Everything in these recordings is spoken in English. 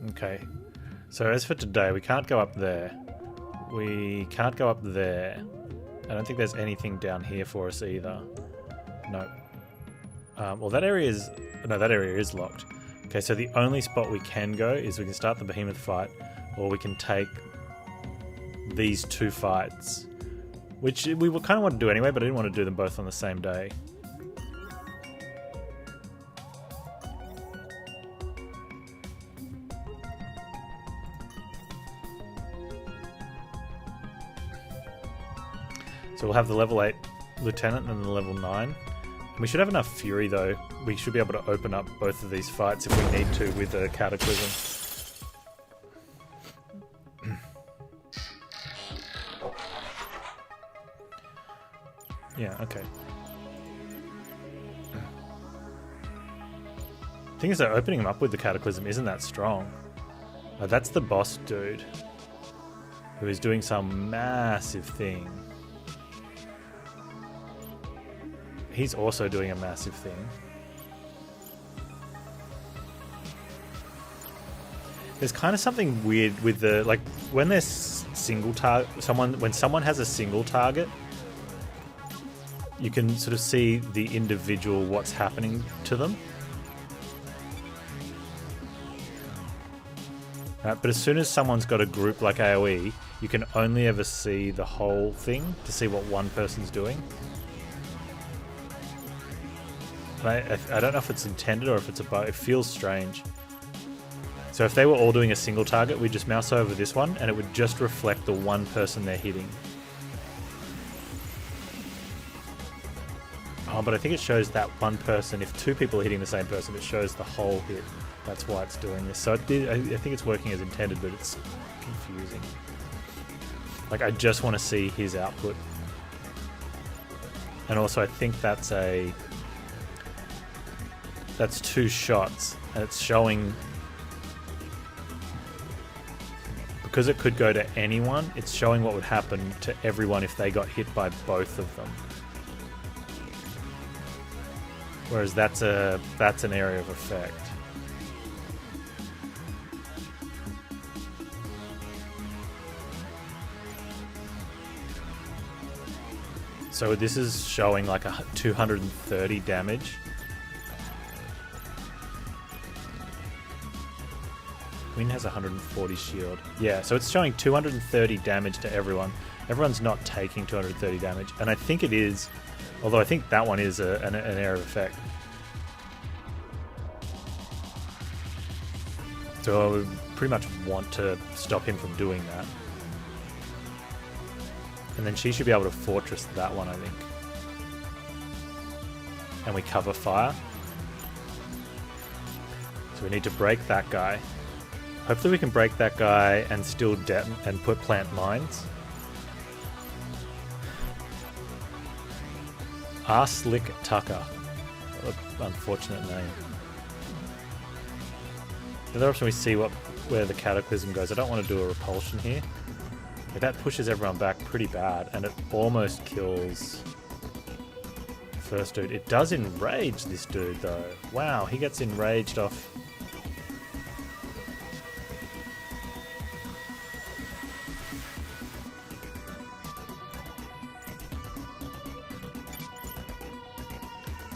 Okay. So as for today, we can't go up there. We can't go up there. I don't think there's anything down here for us either. No. Well, that area is... No, that area is locked. Okay, so the only spot we can go is we can start the Behemoth fight, or we can take these two fights. Which we kind of want to do anyway, but I didn't want to do them both on the same day. So we'll have the level 8 Lieutenant and the level 9. We should have enough Fury though. We should be able to open up both of these fights if we need to with a Cataclysm. Yeah, okay. The thing is that opening him up with the Cataclysm isn't that strong. That's the boss dude who is doing some massive thing. He's also doing a massive thing. There's kind of something weird with the, like, when there's single target, when someone has a single target, you can sort of see the individual what's happening to them. Right, but as soon as someone's got a group like AoE, you can only ever see the whole thing to see what one person's doing. I don't know if it's intended or if it's a bug. It feels strange. So if they were all doing a single target, we'd just mouse over this one and it would just reflect the one person they're hitting. Oh, but I think it shows that one person. If two people are hitting the same person, it shows the whole hit. That's why it's doing this. So I think it's working as intended, but it's confusing. Like, I just want to see his output. And also I think that's two shots, and it's showing, because it could go to anyone, it's showing what would happen to everyone if they got hit by both of them. Whereas that's an area of effect. So this is showing like 230 damage. Queen has 140 shield. Yeah, so it's showing 230 damage to everyone. Everyone's not taking 230 damage. And I think it is, although I think that one is an area of effect. So I would pretty much want to stop him from doing that. And then she should be able to fortress that one, I think. And we cover fire. So we need to break that guy. Hopefully we can break that guy and still and plant mines. Arslick Tucker. What an unfortunate name. The other option we see where the Cataclysm goes. I don't want to do a repulsion here. That pushes everyone back pretty bad, and it almost kills the first dude. It does enrage this dude though. Wow, he gets enraged off.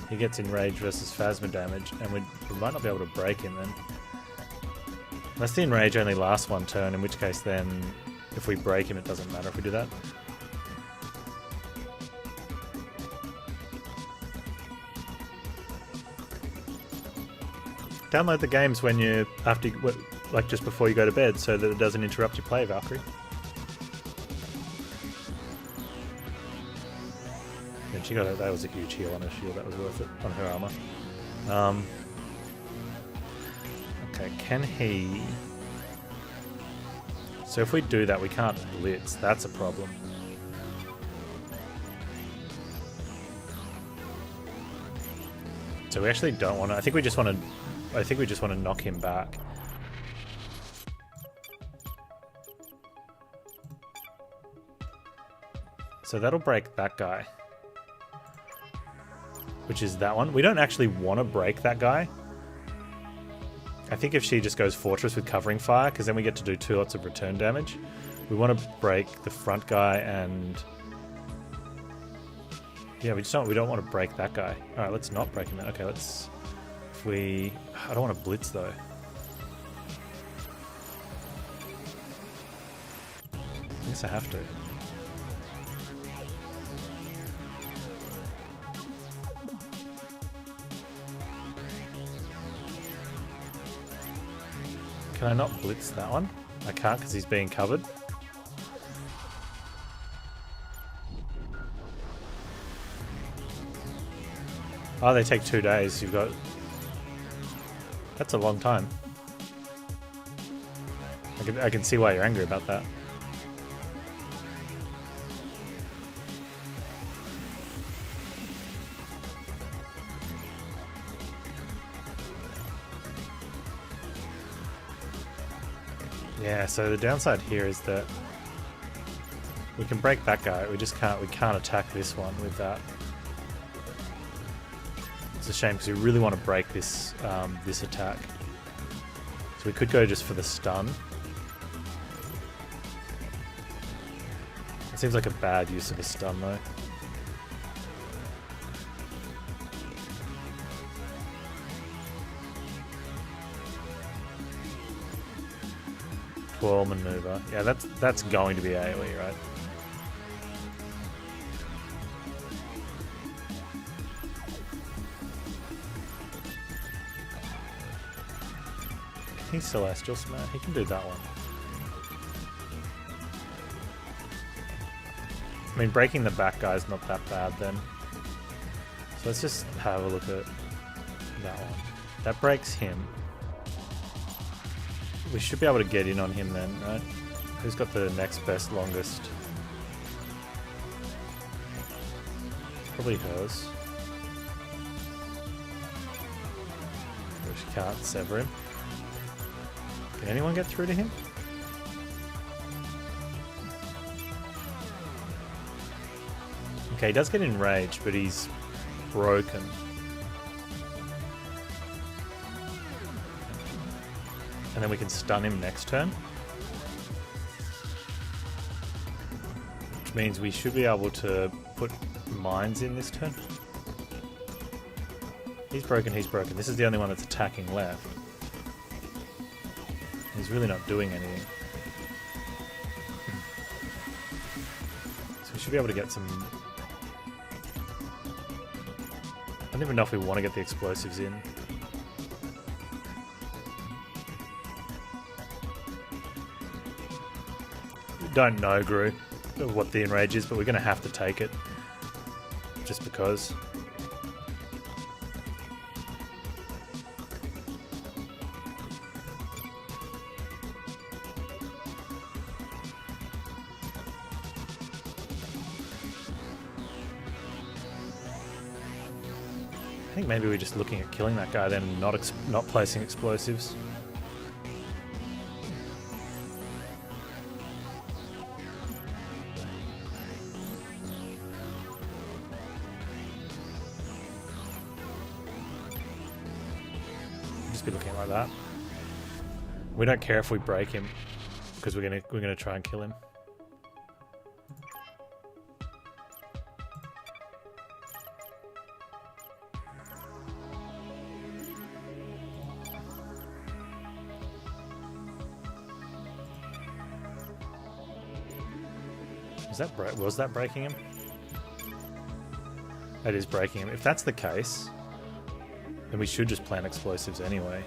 He gets enraged versus Phasma damage, and we might not be able to break him then. Unless the enrage only lasts one turn, in which case then if we break him it doesn't matter if we do that. Download the games when you like just before you go to bed so that it doesn't interrupt your play, Valkyrie. And she got that was a huge heal on her shield, that was worth it on her armor. Okay, can he... So if we do that, we can't blitz. That's a problem. So we actually don't want to... I think we just want to knock him back. So that'll break that guy. Which is that one. We don't actually want to break that guy. I think if she just goes Fortress with covering fire, because then we get to do 2 lots of return damage. We want to break the front guy and... Yeah, we don't want to break that guy. Alright, let's not break him. Okay, let's... I don't want to blitz though. I guess I have to. Can I not blitz that one? I can't because he's being covered. Oh, they take 2 days. You've got... That's a long time. I can see why you're angry about that. Yeah, so the downside here is that we can break that guy. We can't attack this one with that. It's a shame because we really want to break this this attack. So we could go just for the stun. It seems like a bad use of a stun though. Twirl maneuver. Yeah, that's going to be AoE, right? He's Celestial Smash. He can do that one. I mean, breaking the back guy is not that bad then. So let's just have a look at that one. That breaks him. We should be able to get in on him then, right? Who's got the next best, longest? Probably hers. Which can't sever him. Can anyone get through to him? Okay, he does get enraged, but he's broken. And then we can stun him next turn. Which means we should be able to put mines in this turn. He's broken, he's broken. This is the only one that's attacking left. He's really not doing anything. So we should be able to get some... I don't even know if we want to get the explosives in. Don't know, Gru, what the enrage is, but we're going to have to take it. Just because. I think maybe we're just looking at killing that guy then, not placing explosives. Be looking like that. We don't care if we break him because we're gonna try and kill him. Was that breaking him? That is breaking him. If that's the case, then we should just plant explosives anyway.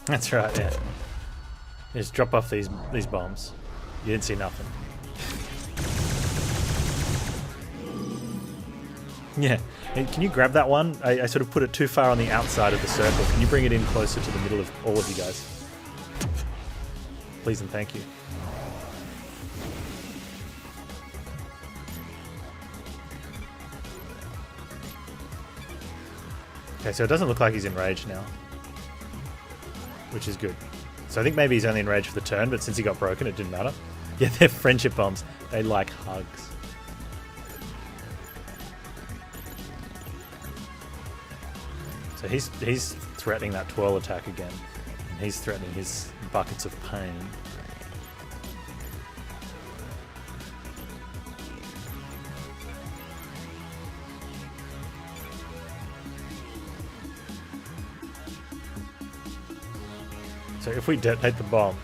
That's right, yeah. Just drop off these bombs. You didn't see nothing. Yeah. Hey, can you grab that one? I sort of put it too far on the outside of the circle. Can you bring it in closer to the middle of all of you guys? Please and thank you. Okay, so it doesn't look like he's enraged now, which is good. So I think maybe he's only enraged for the turn, but since he got broken, it didn't matter. Yeah, they're friendship bombs. They like hugs. So he's threatening that twirl attack again. And he's threatening his buckets of pain. So if we detonate the bombs,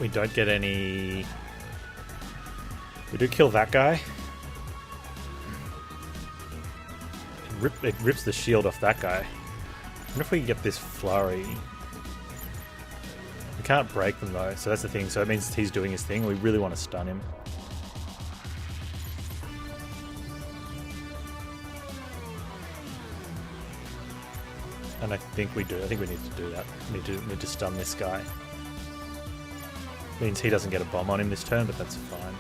we don't get any... We do kill that guy. It rips the shield off that guy. I wonder if we can get this flurry. We can't break them though, so that's the thing. So it means he's doing his thing. We really want to stun him. And I think we do. I think we need to do that. Need to stun this guy. Means he doesn't get a bomb on him this turn, but that's fine.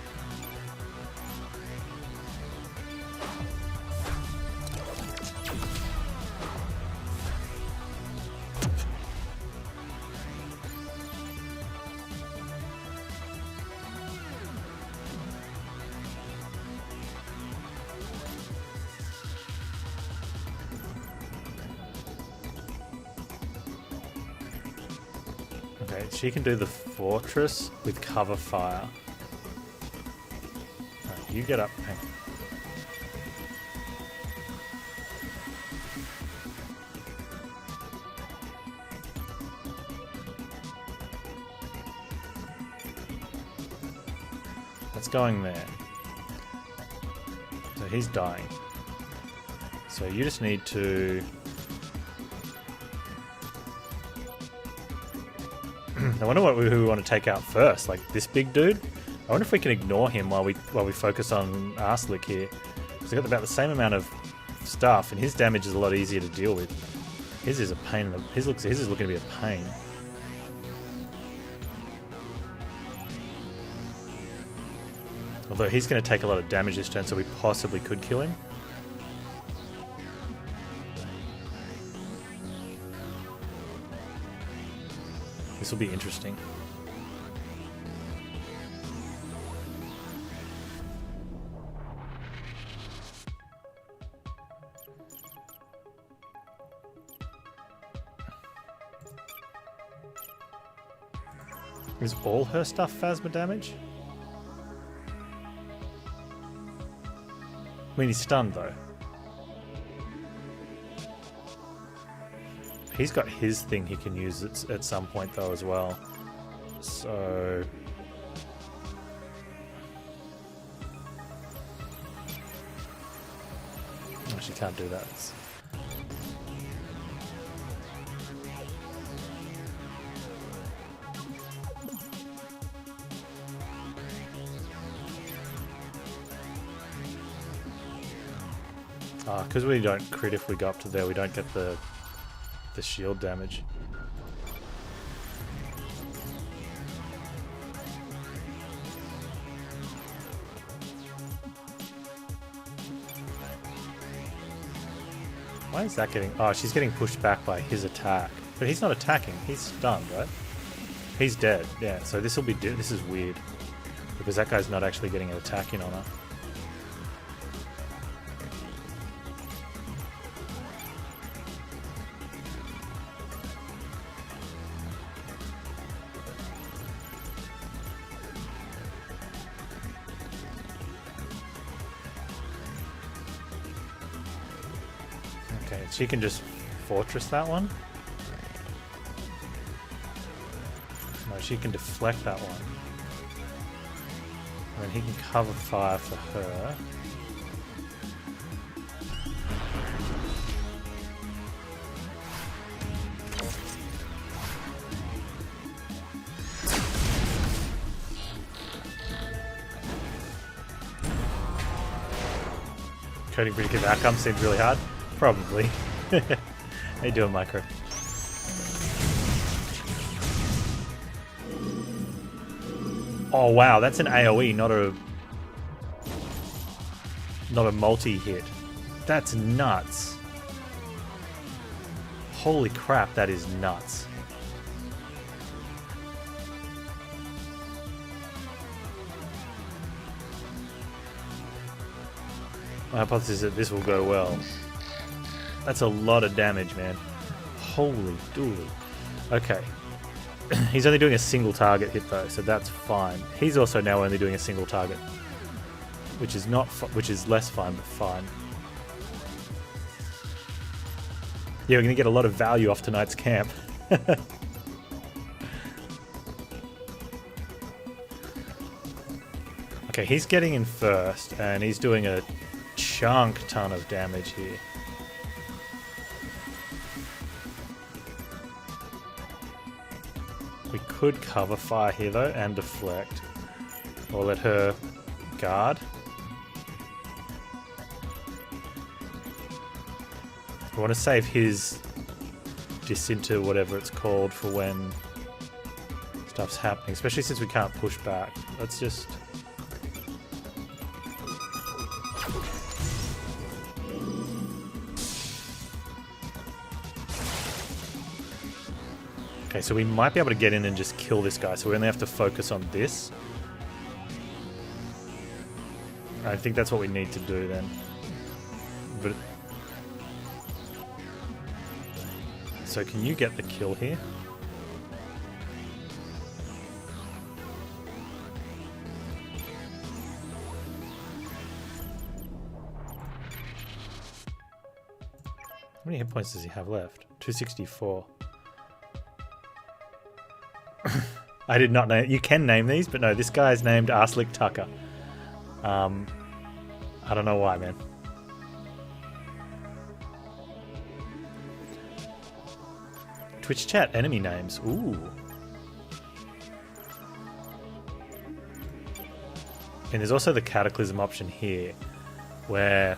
Okay, she can do the fortress with cover fire. Right, you get up. Hang on. That's going there. So he's dying. So you just need to... I wonder who we want to take out first. Like this big dude. I wonder if we can ignore him while we focus on Arslick here. He's got about the same amount of stuff, and his damage is a lot easier to deal with. His is a pain. His is looking to be a pain. Although he's going to take a lot of damage this turn, so we possibly could kill him. This will be interesting. Is all her stuff Phasma damage? I mean, he's stunned though. He's got his thing he can use at some point though as well. So... She can't do that. Because we don't crit if we go up to there, we don't get the shield damage. Why is that getting... Oh, she's getting pushed back by his attack. But he's not attacking, he's stunned, right? He's dead, yeah, so this will be... This is weird. Because that guy's not actually getting an attack in on her. Okay, she can just fortress that one. No, she can deflect that one. And then he can cover fire for her. Coding predictive outcome seems really hard. Probably. How you doing, Micro? Oh wow, that's an AoE, not a... not a multi-hit. That's nuts. Holy crap, that is nuts. My hypothesis is that this will go well. That's a lot of damage, man. Holy dooly. Okay. He's only doing a single target hit though, so that's fine. He's also now only doing a single target, which is not, which is less fine, but fine. Yeah, we're gonna get a lot of value off tonight's camp. Okay, he's getting in first, and he's doing a chunk ton of damage here. We could cover fire here though and deflect, or let her guard. I want to save his disinter whatever it's called for when stuff's happening, especially since we can't push back. Let's just... Okay, so we might be able to get in and just kill this guy, so we only have to focus on this. I think that's what we need to do then. But so can you get the kill here? How many hit points does he have left? 264. I did not name. You can name these, but no, this guy is named Arslick Tucker. I don't know why, man. Twitch chat enemy names. Ooh. And there's also the Cataclysm option here, where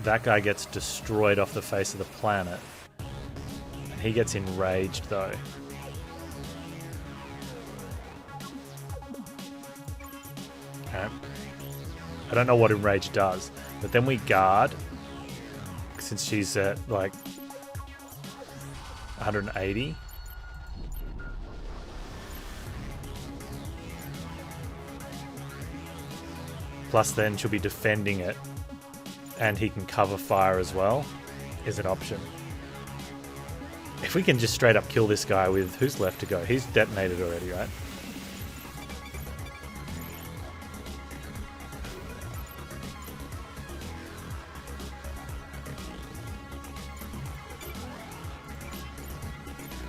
that guy gets destroyed off the face of the planet. And he gets enraged, though. Okay. I don't know what enrage does, but then we guard, since she's at like 180. Plus then she'll be defending it, and he can cover fire as well, is an option. If we can just straight up kill this guy with... Who's left to go? He's detonated already, right?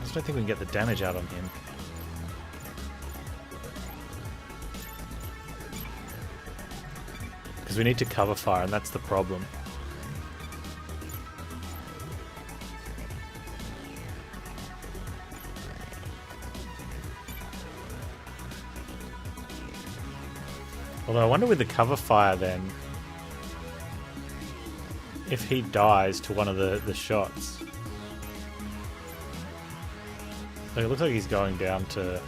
I don't think we can get the damage out on him. Because we need to cover fire, and that's the problem. Although I wonder with the cover fire then, if he dies to one of the shots. Like, it looks like he's going down to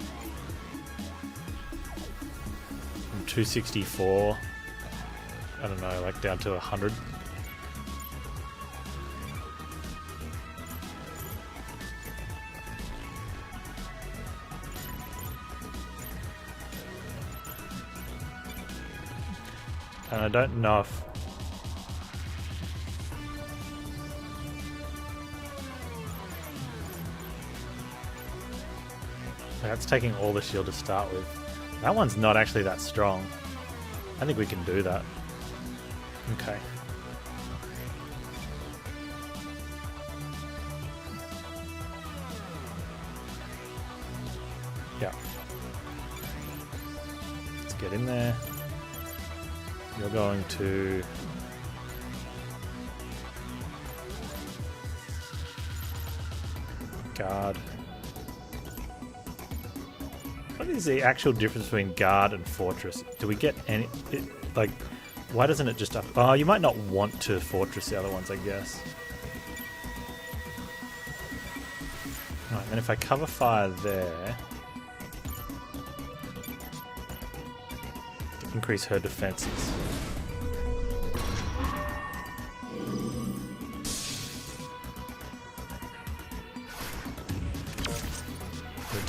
from 264, I don't know, like down to 100. And I don't know if... That's taking all the shield to start with. That one's not actually that strong. I think we can do that. Okay. Yeah. Let's get in there. You're going to... guard. What is the actual difference between guard and fortress? Do we get any... like, why doesn't it just... Oh, you might not want to fortress the other ones, I guess. Alright, then if I cover fire there... increase her defenses.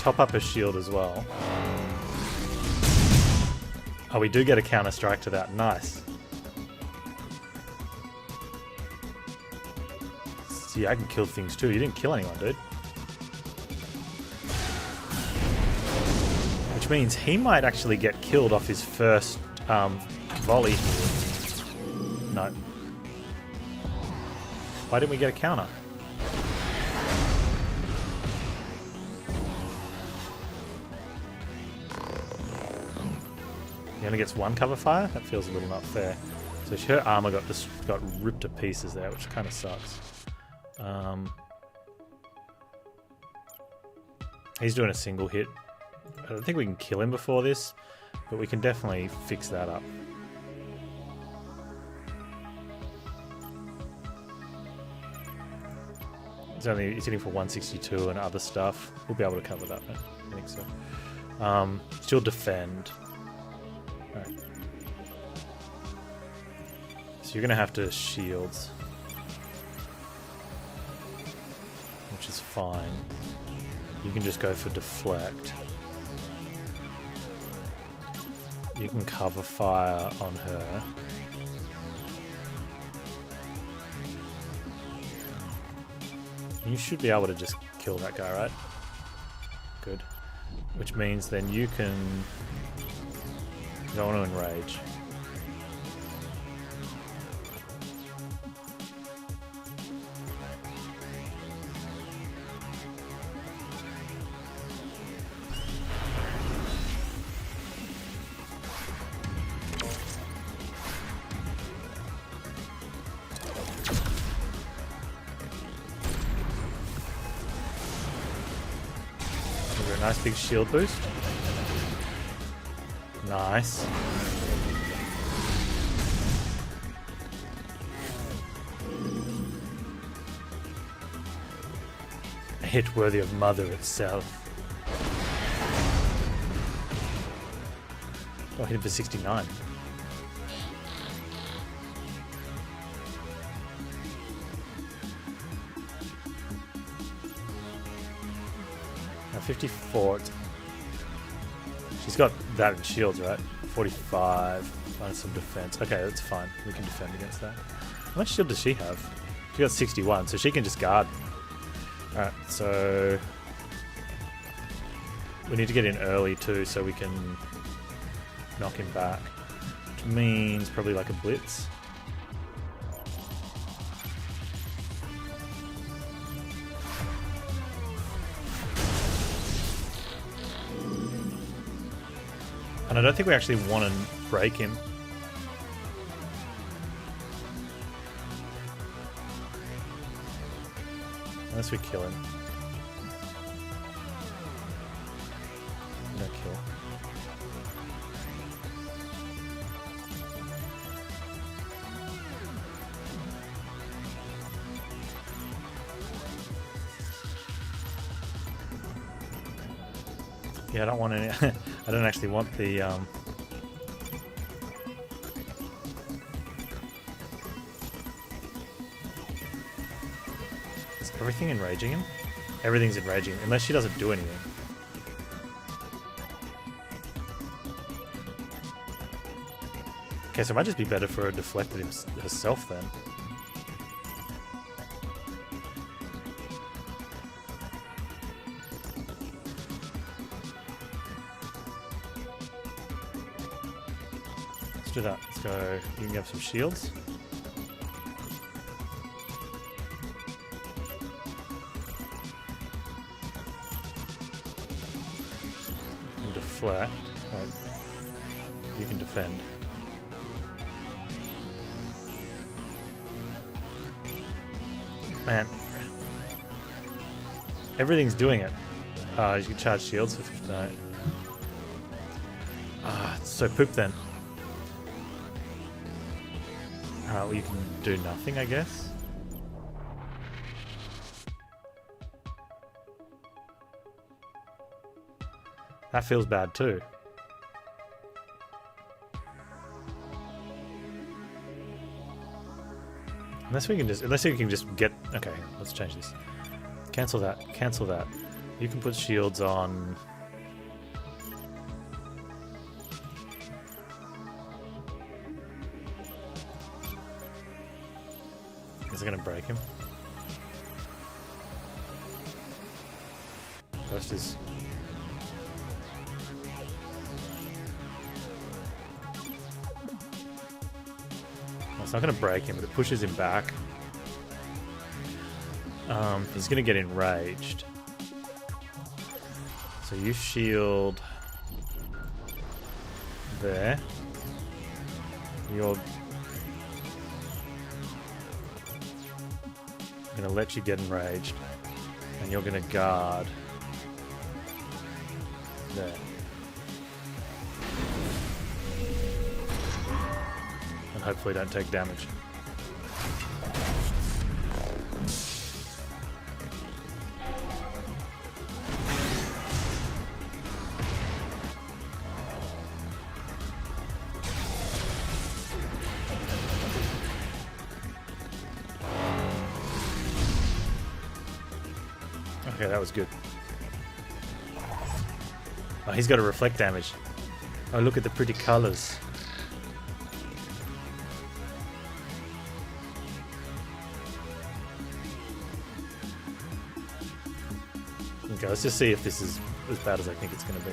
top up a shield as well. Oh, we do get a counter strike to that. Nice. See, I can kill things too. You didn't kill anyone, dude. Which means he might actually get killed off his first volley. No. Why didn't we get a counter? He only gets one cover fire? That feels a little not fair. So her armor got ripped to pieces there, which kind of sucks. He's doing a single hit. I don't think we can kill him before this, but we can definitely fix that up. He's hitting for 162 and other stuff. We'll be able to cover that, I think so. Still defend. Alright. So you're going to have to shields. Which is fine. You can just go for deflect. You can cover fire on her. You should be able to just kill that guy, right? Good. Which means then you can... You don't want to enrage. Nice big shield boost. Nice. A hit worthy of Mother itself. Oh, hit him for 69. Now 54. She's got that in shields, right? 45 minus some defense. Okay, that's fine. We can defend against that. How much shield does she have? She got 61, so she can just guard. Alright, so we need to get in early too so we can knock him back. Which means probably like a blitz. And I don't think we actually want to break him. Unless we kill him. No kill. Yeah, I don't want any... I don't actually want the... Is everything enraging him? Everything's enraging him, unless she doesn't do anything. Okay, so it might just be better for her to deflect it herself then. Let's do that. Let's go. You can have some shields. And deflect. Right. You can defend. Man. Everything's doing it. You can charge shields for 59. It's so poop then. Well, you can do nothing, I guess. That feels bad too. Unless we can just get... Okay, let's change this. Cancel that. Cancel that. You can put shields on... Is it going to break him? First is... Well, it's not going to break him, but it pushes him back. He's going to get enraged. So you shield there. You're going to let you get enraged. And you're going to guard there. And hopefully don't take damage. Okay, that was good. Oh, he's got to reflect damage. Oh, look at the pretty colors. Okay, let's just see if this is as bad as I think it's going to be.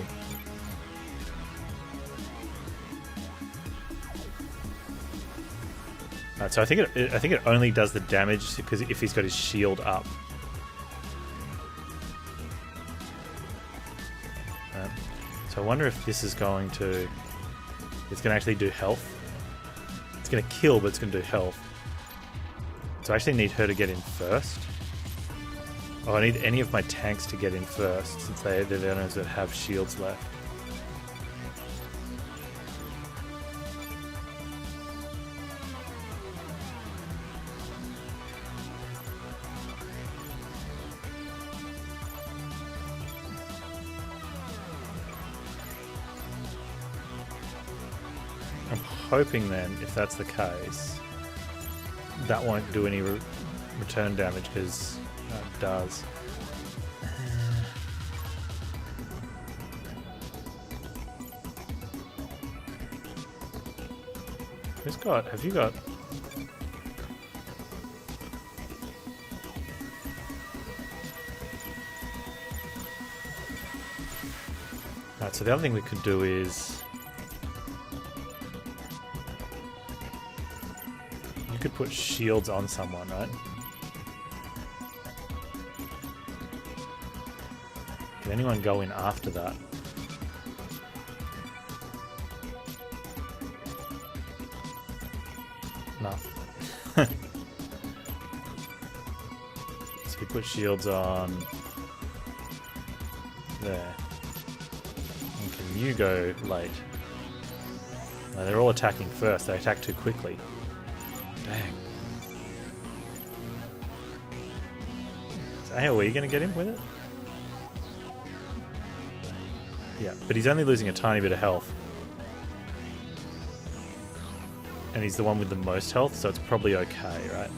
Alright, so I think it only does the damage because if he's got his shield up. So I wonder if this is going to... It's going to actually do health. It's going to kill, but it's going to do health. So I actually need her to get in first. Oh, I need any of my tanks to get in first, since they're the only ones that have shields left. I'm hoping then, if that's the case, that won't do any return damage, because it does. Who's got? Have you got? Alright, so the other thing we could do is... could put shields on someone, right? Can anyone go in after that? No. So we put shields on there. And can you go late? No, they're all attacking first. They attack too quickly. Dang. Is AoE going to get him with it? Yeah, but he's only losing a tiny bit of health. And he's the one with the most health, so it's probably okay, right?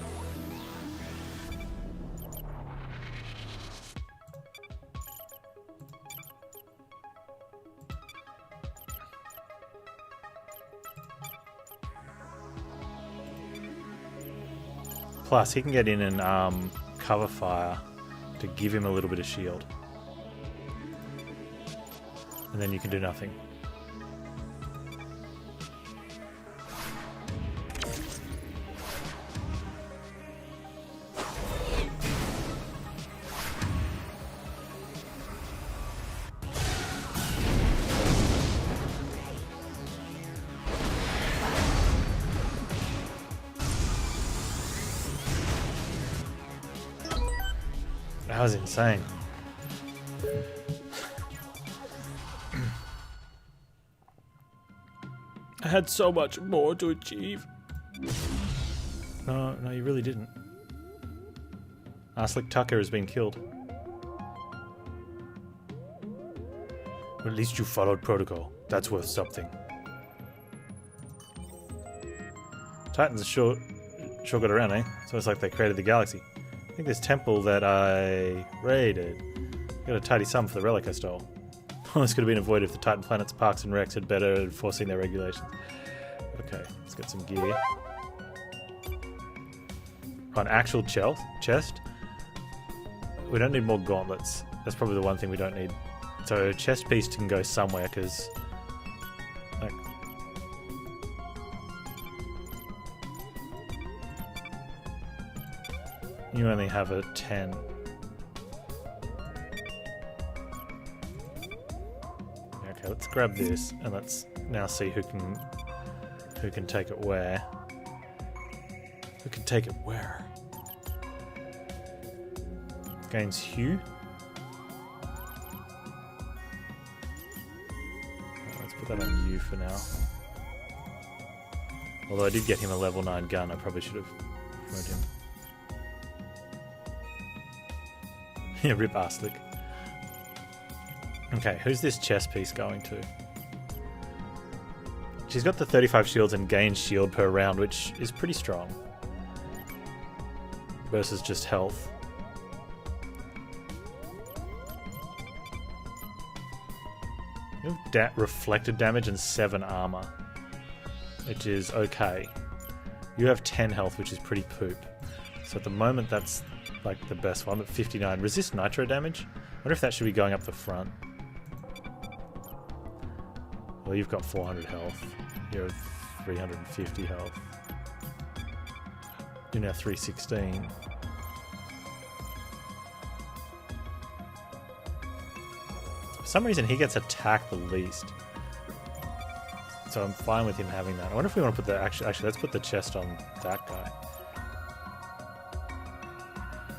Plus, he can get in and cover fire to give him a little bit of shield. And then you can do nothing. That was insane. I had so much more to achieve. No, you really didn't. Slick Tucker has been killed. Well, at least you followed protocol. That's worth something. Titans sure got around, eh? So it's like they created the galaxy. I think this temple that I raided Got a tidy sum for the relic I stole. This could have been avoided if the Titan Planets Parks and Recs had better enforcing their regulations. Okay, let's get some gear. An actual chest. We don't need more gauntlets. That's probably the one thing we don't need. So chest piece can go somewhere because like, you only have a 10. Okay, let's grab this and let's now see who can take it where. Who can take it where? Gains Hue. Let's put that on you for now. Although I did get him a level 9 gun, I probably should have promoted him. Yeah, rip Arslick. Okay, who's this chess piece going to? She's got the 35 shields and gains shield per round, which is pretty strong. Versus just health. You have reflected damage and 7 armor, which is okay. You have 10 health, which is pretty poop. So at the moment, that's like the best one. At 59, resist nitro damage. I wonder if that should be going up the front. Well, you've got 400 health. You have 350 health. You're now 316. For some reason, he gets attacked the least. So I'm fine with him having that. I wonder if we want to put the... Actually, let's put the chest on that guy.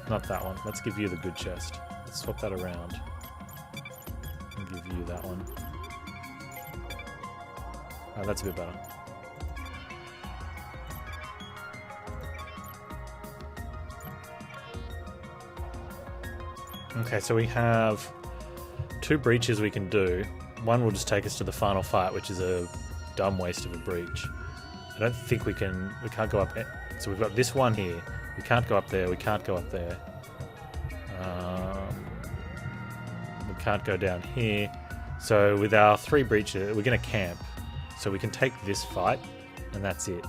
Not that one. Let's give you the good chest. Let's swap that around. And give you that one. Oh, that's a bit better. Okay, so we have 2 breaches we can do. One will just take us to the final fight, which is a dumb waste of a breach. I don't think we can't go up. So we've got this one here. We can't go up there. We can't go up there. We can't go down here. So with our 3 breaches, we're going to camp. So we can take this fight, and that's it.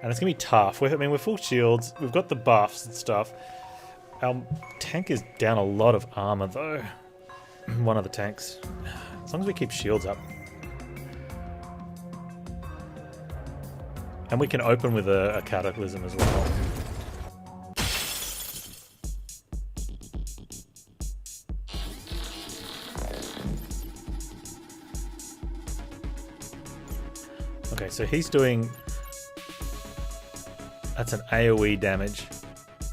And it's going to be tough. We're full shields. We've got the buffs and stuff. Our tank is down a lot of armor, though. One of the tanks. As long as we keep shields up. And we can open with a cataclysm as well. Okay, so he's doing... That's an AoE damage,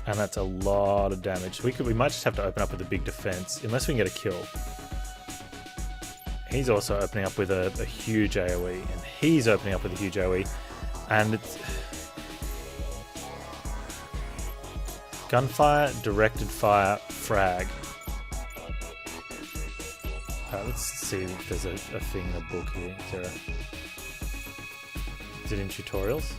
and that's a lot of damage. We might just have to open up with a big defense, unless we can get a kill. He's also opening up with a huge AoE, and he's opening up with a huge AoE, and it's... Gunfire, directed fire, frag. Let's see if there's a thing in the book here. Is it in tutorials?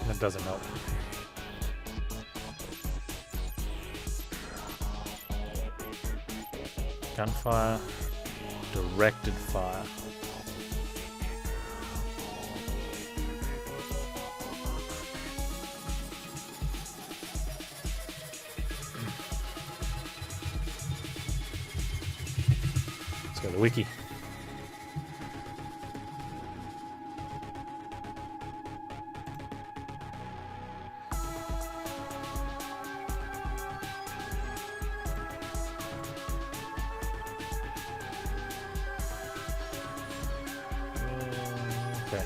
That doesn't help. Gunfire, directed fire. Let's go to the wiki. Okay.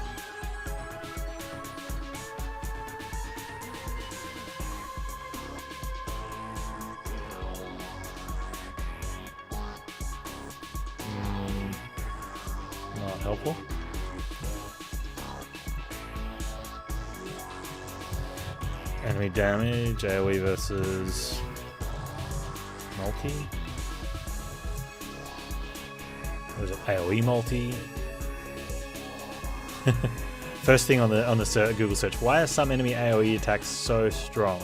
helpful. Enemy damage, AoE versus multi. Or is it AoE multi? First thing on the Google search: why are some enemy AoE attacks so strong?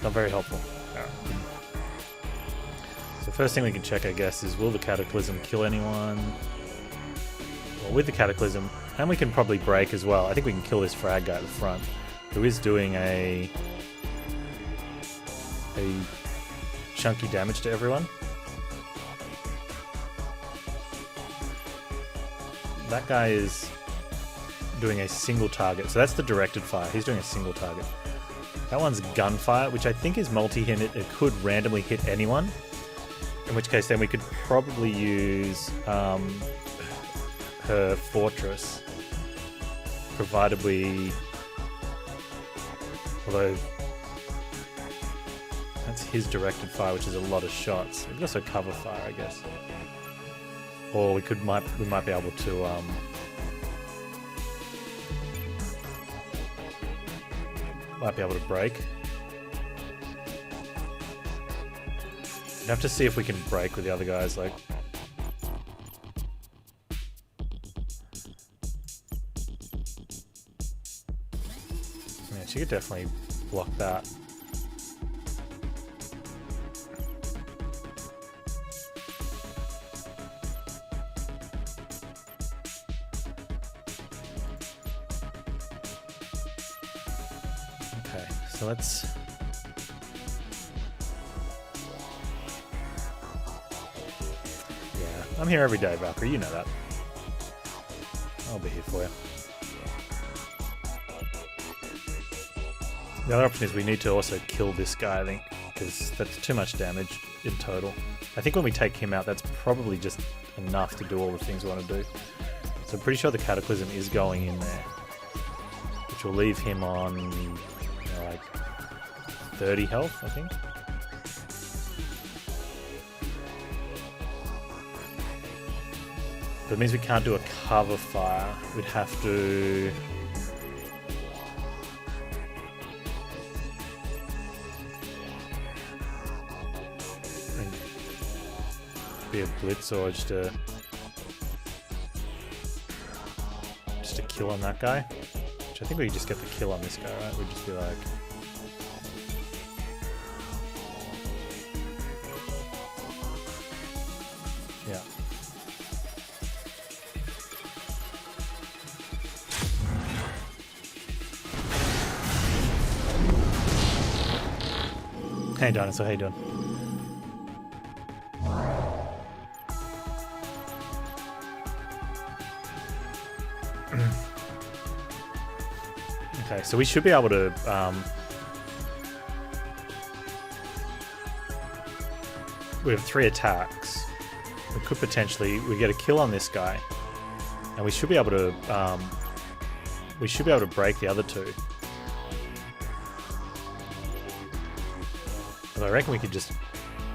Not very helpful. So first thing we can check, I guess, is will the Cataclysm kill anyone? Well, with the Cataclysm, and we can probably break as well. I think we can kill this frag guy at the front, who is doing a chunky damage to everyone. That guy is doing a single target, so that's the directed fire. He's doing a single target. That one's gunfire, which I think is multi-hit. It could randomly hit anyone. In which case, then we could probably use her fortress, provided we. Although that's his directed fire, which is a lot of shots. We could also cover fire, I guess. Or we might be able to. Might be able to break. We'd have to see if we can break with the other guys, like. Yeah, she could definitely block that. So let's. Yeah, I'm here every day, Valkyrie. You know that. I'll be here for you. The other option is we need to also kill this guy, I think, because that's too much damage in total. I think when we take him out, that's probably just enough to do all the things we want to do. So I'm pretty sure the Cataclysm is going in there, which will leave him on. Like 30 health, I think. That means we can't do a cover fire. We'd have to. Be a blitz or just a kill on that guy. I think we just get the kill on this guy, right? We'd just be like. Yeah. Hey, Dinosaur, how you doing? Okay, so we should be able to we have 3 attacks. We could potentially get a kill on this guy, and we should be able to break the other 2. But I reckon we could just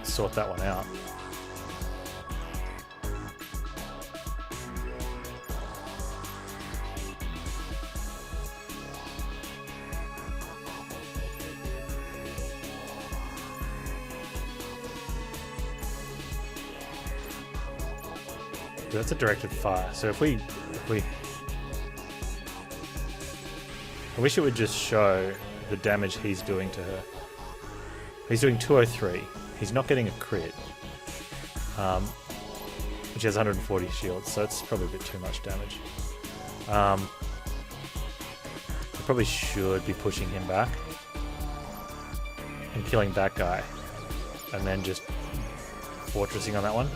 sort that one out. That's a directed fire. So if we I wish it would just show the damage he's doing to her. He's doing 203. He's not getting a crit. Which has 140 shields, so it's probably a bit too much damage. I probably should be pushing him back and killing that guy. and then just fortressing on that one.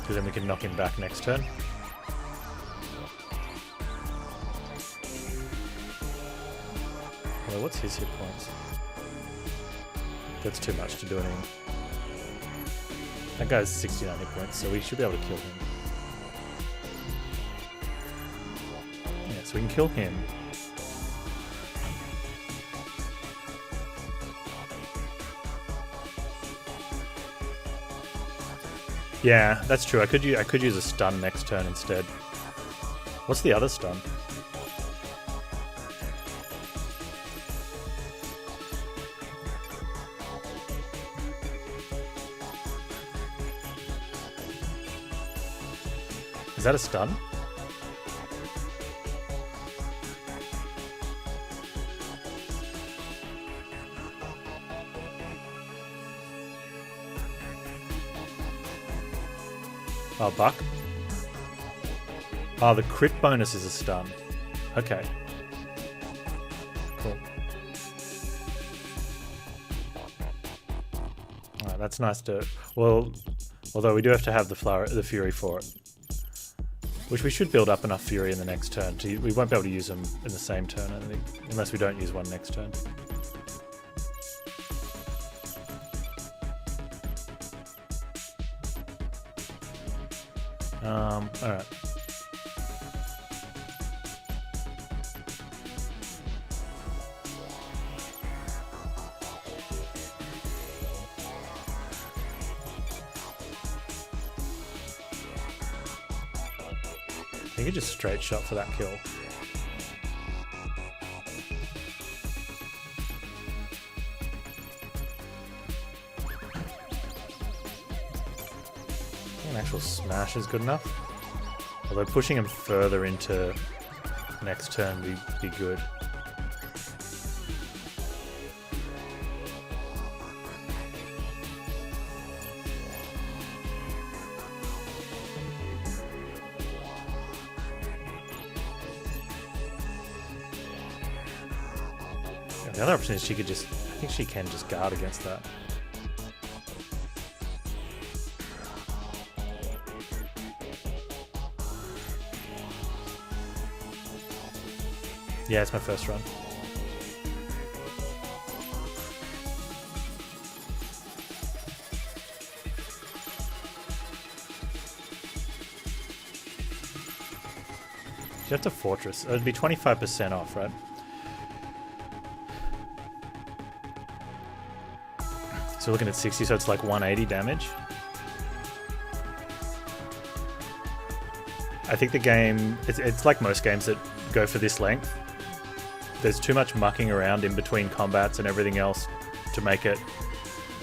Because then we can knock him back next turn. Well, what's his hit points? That's too much to do anything. That guy's 69 hit points, so we should be able to kill him. Yeah, so we can kill him. Yeah, that's true. I could use a stun next turn instead. What's the other stun? Is that a stun? Oh, Buck? Oh, the crit bonus is a stun. Okay. Cool. Alright, that's nice to... Well, although we do have to have the Fury for it. Which we should build up enough Fury in the next turn. We won't be able to use them in the same turn, I think. Unless we don't use one next turn. Alright. I think he just straight shot for that kill. An actual smash is good enough. Although pushing him further into next turn would be good. The other option is I think she can just guard against that. Yeah, it's my first run. You have to fortress. It'd be 25% off, right? So looking at 60, so it's like 180 damage. I think the game, it's like most games that go for this length. There's too much mucking around in between combats and everything else to make it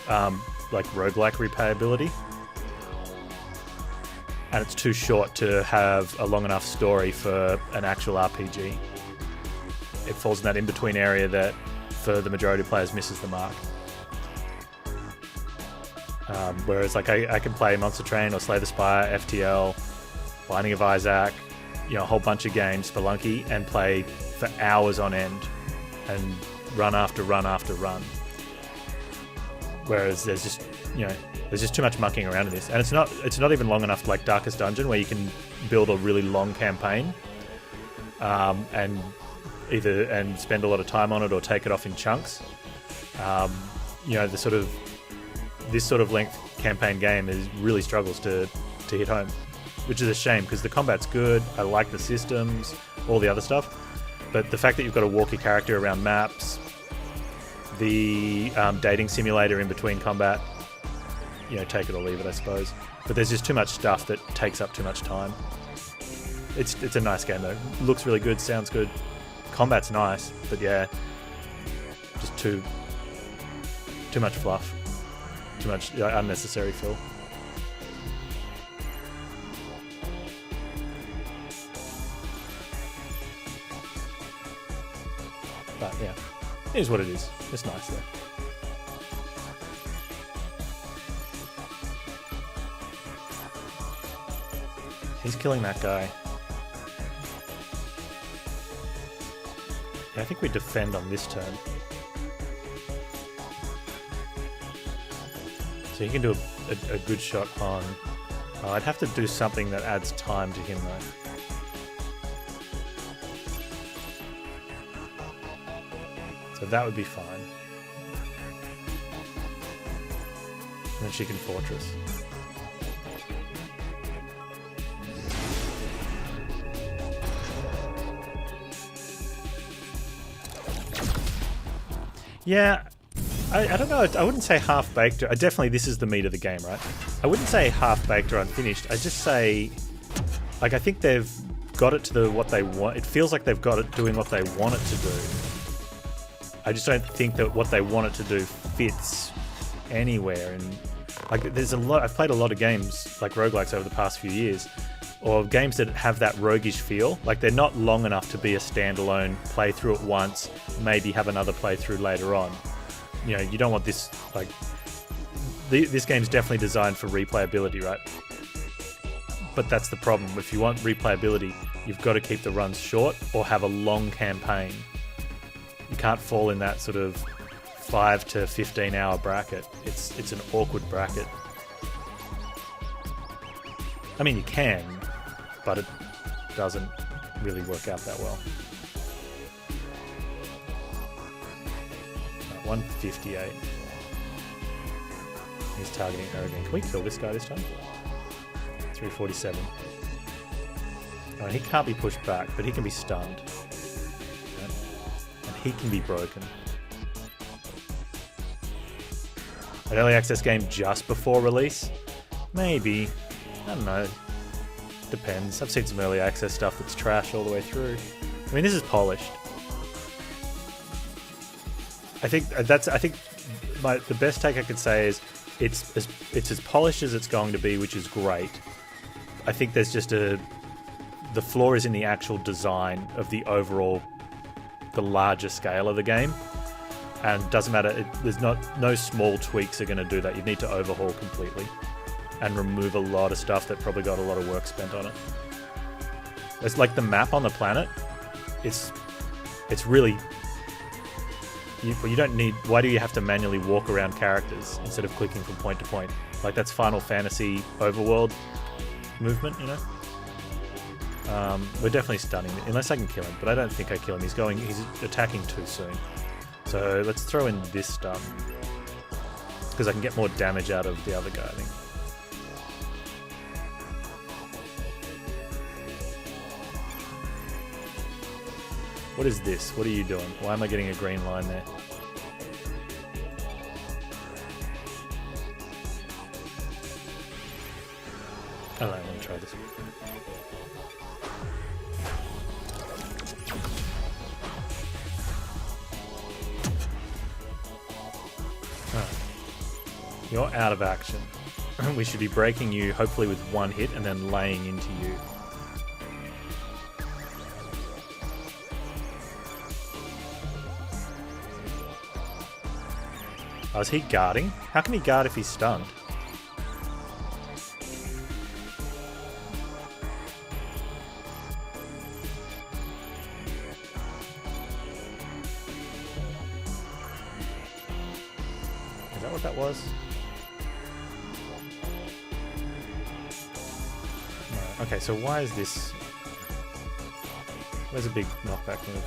like roguelike replayability. And it's too short to have a long enough story for an actual RPG. It falls in that in-between area that, for the majority of players, misses the mark. Whereas like I can play Monster Train or Slay the Spire, FTL, Binding of Isaac, a whole bunch of games, Spelunky, and play for hours on end and run after run after run. Whereas there's just too much mucking around in this, and it's not even long enough like Darkest Dungeon where you can build a really long campaign and spend a lot of time on it or take it off in chunks. This sort of length campaign game really struggles to hit home, which is a shame because the combat's good. I like the systems, all the other stuff, but the fact that you've got to walk your character around maps, the dating simulator in between combat, take it or leave it, I suppose. But there's just too much stuff that takes up too much time. It's a nice game though. Looks really good, sounds good, combat's nice, but yeah, just too much fluff. Too much unnecessary fill. But yeah, it is what it is. It's nice though. He's killing that guy. Yeah, I think we defend on this turn. So he can do a good shot on... I'd have to do something that adds time to him though. So that would be fine. And then she can fortress. Yeah, I don't know. I wouldn't say half-baked. Definitely this is the meat of the game, right? I wouldn't say half-baked or unfinished. I just say, like, I think they've got it to what they want. It feels like they've got it doing what they want it to do. I just don't think that what they want it to do fits anywhere. And like, there's a lot. I've played a lot of games like roguelikes over the past few years, or games that have that roguish feel. Like they're not long enough to be a standalone, play through it once, maybe have another playthrough later on. You know, you don't want this, like, this game's definitely designed for replayability, right? But that's the problem. If you want replayability, you've got to keep the runs short or have a long campaign. You can't fall in that sort of 5 to 15 hour bracket. It's an awkward bracket. I mean, you can, but it doesn't really work out that well. 158. He's targeting her again. Can we kill this guy this time? 347. Alright, he can't be pushed back, but he can be stunned. And he can be broken. An early access game just before release? Maybe. I don't know. Depends. I've seen some early access stuff that's trash all the way through. I mean, this is polished. I think the best take I could say is it's as polished as it's going to be, which is great. I think there's just the flaw is in the actual design of the overall, the larger scale of the game, and it doesn't matter. There's no small tweaks are going to do that. You need to overhaul completely and remove a lot of stuff that probably got a lot of work spent on it. It's like the map on the planet. It's really. You don't need... Why do you have to manually walk around characters instead of clicking from point to point? Like, that's Final Fantasy overworld movement, you know? We're definitely stunning, unless I can kill him, but I don't think I kill him. He's attacking too soon. So let's throw in this stun, because I can get more damage out of the other guy, I think. What is this? What are you doing? Why am I getting a green line there? I don't know, let me try this. Alright. You're out of action. We should be breaking you, hopefully with one hit, and then laying into you. Oh, is he guarding? How can he guard if he's stunned? Is that what that was? No. Okay, so why is this... Where's a big knockback move?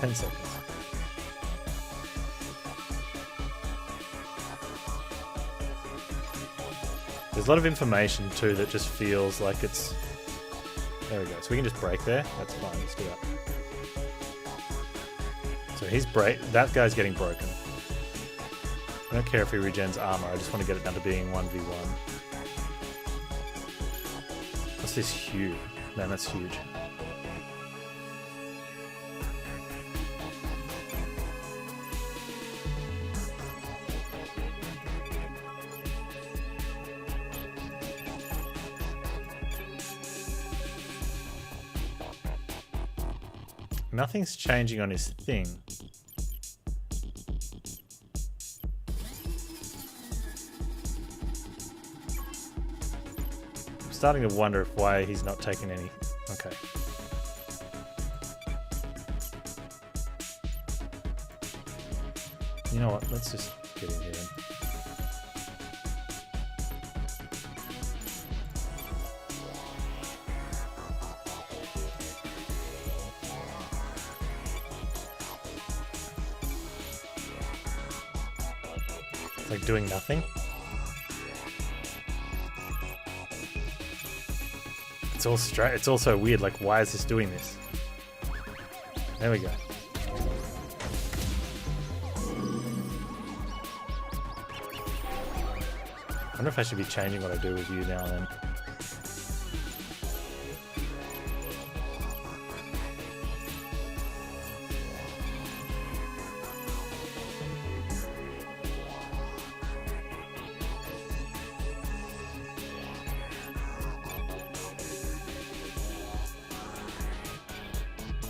10 seconds. There's a lot of information too that just feels like it's... There we go. So we can just break there. That's fine. Let's do that. So he's that guy's getting broken. I don't care if he regens armor. I just want to get it down to being 1v1. What's this huge? Man, that's huge. Nothing's changing on his thing. I'm starting to wonder why he's not taking any... Okay. You know what? Let's just get in here then. It's like doing nothing. It's all straight. It's all so weird. Like, why is this doing this? There we go. I wonder if I should be changing what I do with you now and then.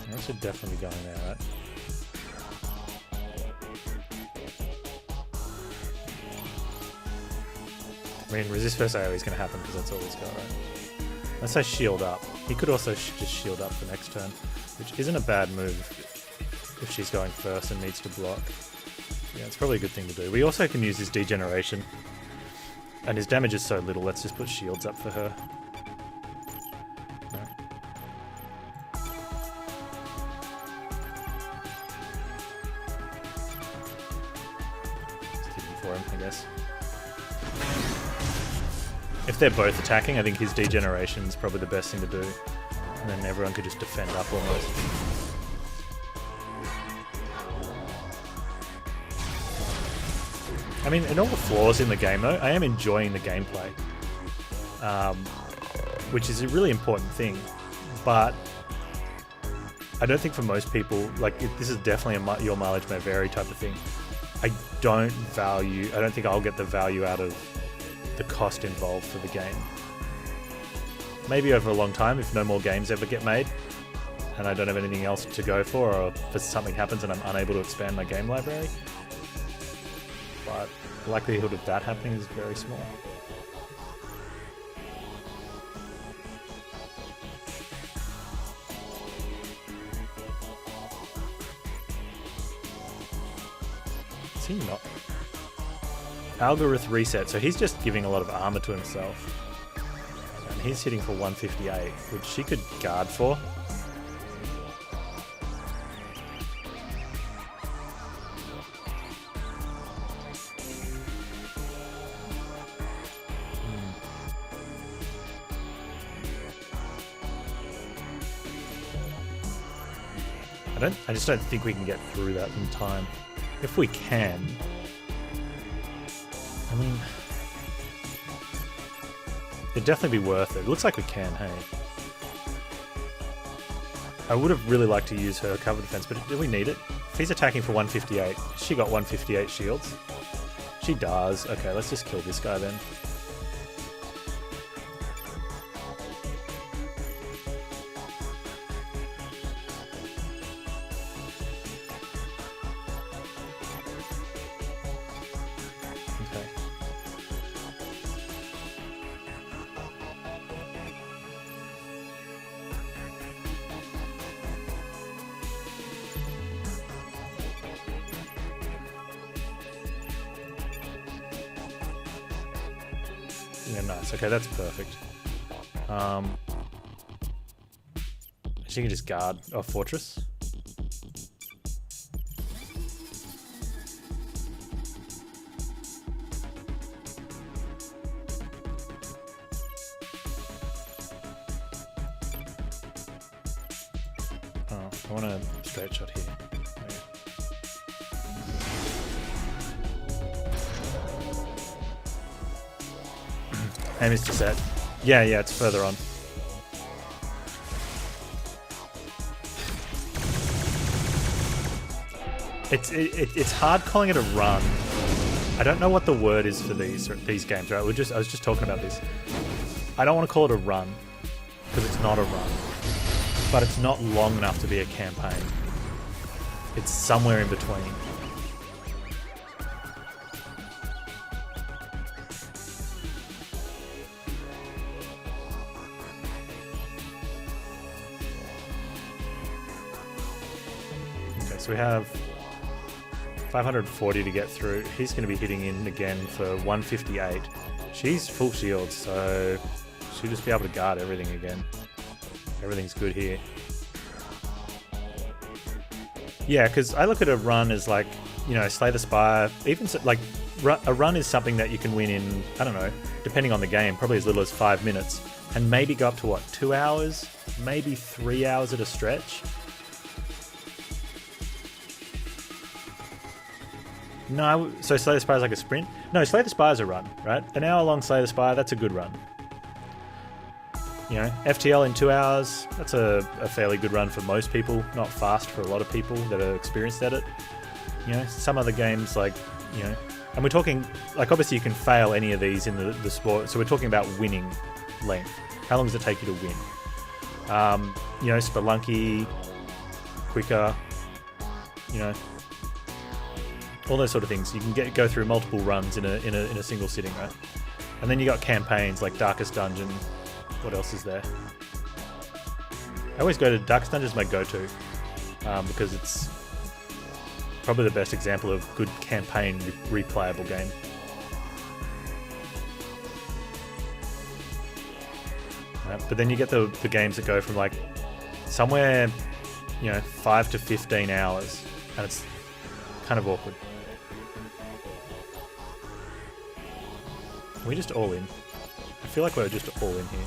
I should definitely be going there, right? I mean, resist first AoE is going to happen because that's all he's got, right? Let's say shield up. He could also just shield up for next turn, which isn't a bad move if she's going first and needs to block. Yeah, it's probably a good thing to do. We also can use his degeneration. And his damage is so little, let's just put shields up for her. For him, I guess. If they're both attacking, I think his degeneration is probably the best thing to do. And then everyone could just defend up almost. I mean, in all the flaws in the game though, I am enjoying the gameplay. Which is a really important thing. But I don't think for most people, like, this is definitely a your mileage may vary type of thing. I don't think I'll get the value out of the cost involved for the game. Maybe over a long time, if no more games ever get made, and I don't have anything else to go for, or if something happens and I'm unable to expand my game library. But the likelihood of that happening is very small. Is he not? Algorith reset, so he's just giving a lot of armor to himself. And he's hitting for 158, which she could guard for. I just don't think we can get through that in time. If we can, I mean, it'd definitely be worth it. It looks like we can, hey. I would have really liked to use her cover defense, but do we need it? If he's attacking for 158, she got 158 shields. She does. Okay, let's just kill this guy then. Yeah, nice. Okay, that's perfect. She can just guard a fortress. Oh, I want a straight shot here. Aim is to set. Yeah, it's further on. It's hard calling it a run. I don't know what the word is for these games, right? I was just talking about this. I don't want to call it a run because it's not a run, but it's not long enough to be a campaign. It's somewhere in between. So we have 540 to get through. He's going to be hitting in again for 158. She's full shield, so she'll just be able to guard everything again. Everything's good here. Yeah, because I look at a run as like, you know, Slay the Spire. Even like a run is something that you can win in, I don't know, depending on the game, probably as little as 5 minutes, and maybe go up to what, 2 hours, maybe 3 hours at a stretch. No, so Slay the Spire is like a sprint? No, Slay the Spire is a run, right? An hour long Slay the Spire, that's a good run. You know, FTL in 2 hours, that's a fairly good run for most people, not fast for a lot of people that are experienced at it. You know, some other games like, you know, and we're talking, like obviously you can fail any of these in the sport, so we're talking about winning length. How long does it take you to win? You know, Spelunky, quicker, you know, all those sort of things. You can go through multiple runs in a single sitting, right? And then you got campaigns like Darkest Dungeon. What else is there? I always go to Darkest Dungeon is my go-to because it's probably the best example of good campaign replayable game. But then you get the games that go from like somewhere, you know, 5 to 15 hours, and it's kind of awkward. Are we just all in? I feel like we're just all in here.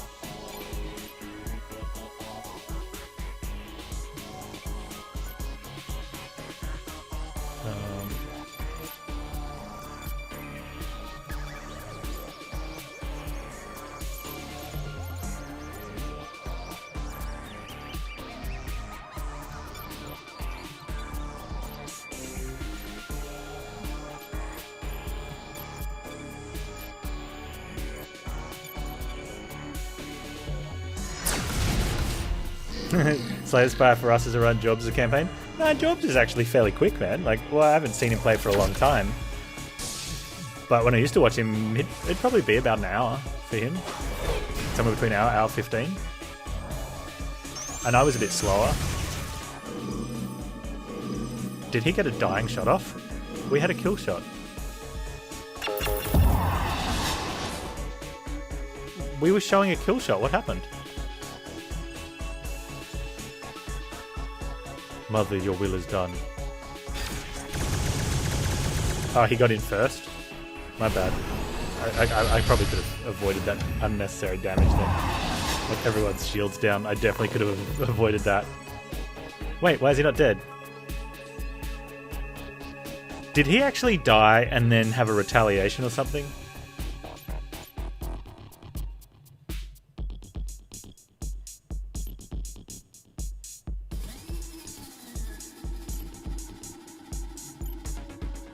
Slay the Spire for us is a run, Jobs is a campaign. No, Jobs is actually fairly quick, man. Like, well, I haven't seen him play for a long time. But when I used to watch him, it'd probably be about an hour for him. Somewhere between an hour 15. And I was a bit slower. Did he get a dying shot off? We had a kill shot. We were showing a kill shot. What happened? Mother, your will is done. Oh, he got in first? My bad. I probably could have avoided that unnecessary damage then. Like everyone's shields down. I definitely could have avoided that. Wait, why is he not dead? Did he actually die and then have a retaliation or something?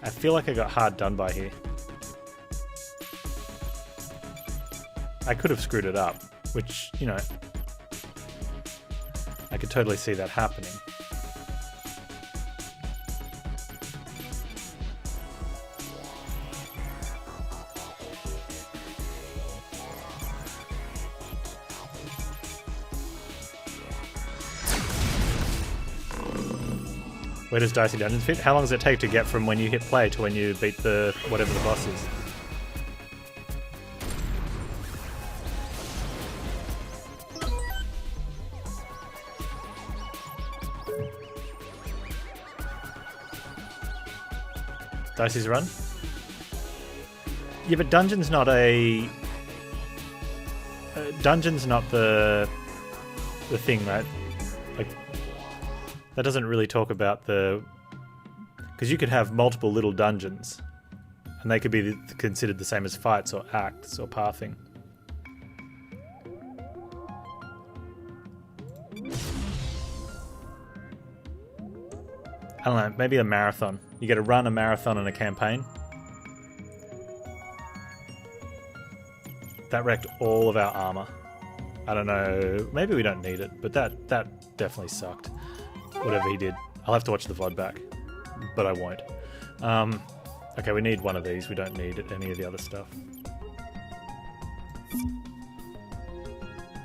I feel like I got hard done by here. I could have screwed it up, which, you know, I could totally see that happening. Where does Dicey Dungeons fit? How long does it take to get from when you hit play to when you beat the whatever the boss is? Dicey's run? Yeah, but Dungeon's not a... Dungeon's not the thing, right? Like... That doesn't really talk about the... Because you could have multiple little dungeons, and they could be considered the same as fights or acts or pathing. I don't know, maybe a marathon. You get to run a marathon and a campaign. That wrecked all of our armor. I don't know, maybe we don't need it, but that definitely sucked. Whatever he did. I'll have to watch the VOD back, but I won't. Okay, we need one of these. We don't need any of the other stuff.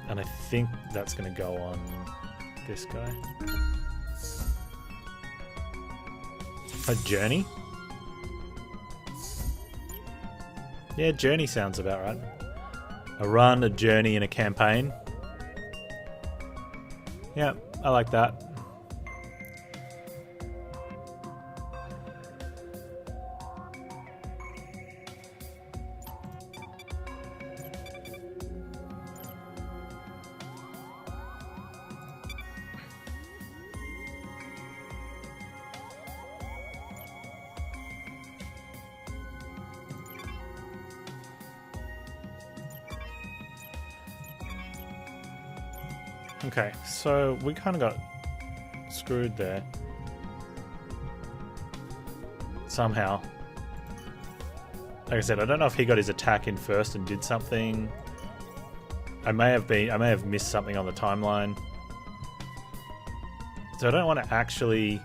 And I think that's going to go on this guy. A journey? Yeah, journey sounds about right. A run, a journey, and a campaign. Yeah, I like that. Okay, so we kind of got screwed there. Somehow. Like I said, I don't know if he got his attack in first and did something. I may have missed something on the timeline. So I don't want to actually...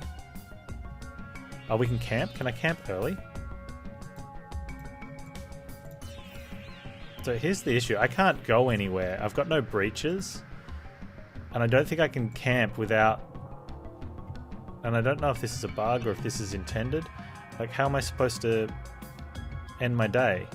Oh, we can camp? Can I camp early? So here's the issue. I can't go anywhere. I've got no breaches. And I don't think I can camp without... And I don't know if this is a bug or if this is intended. Like, how am I supposed to end my day?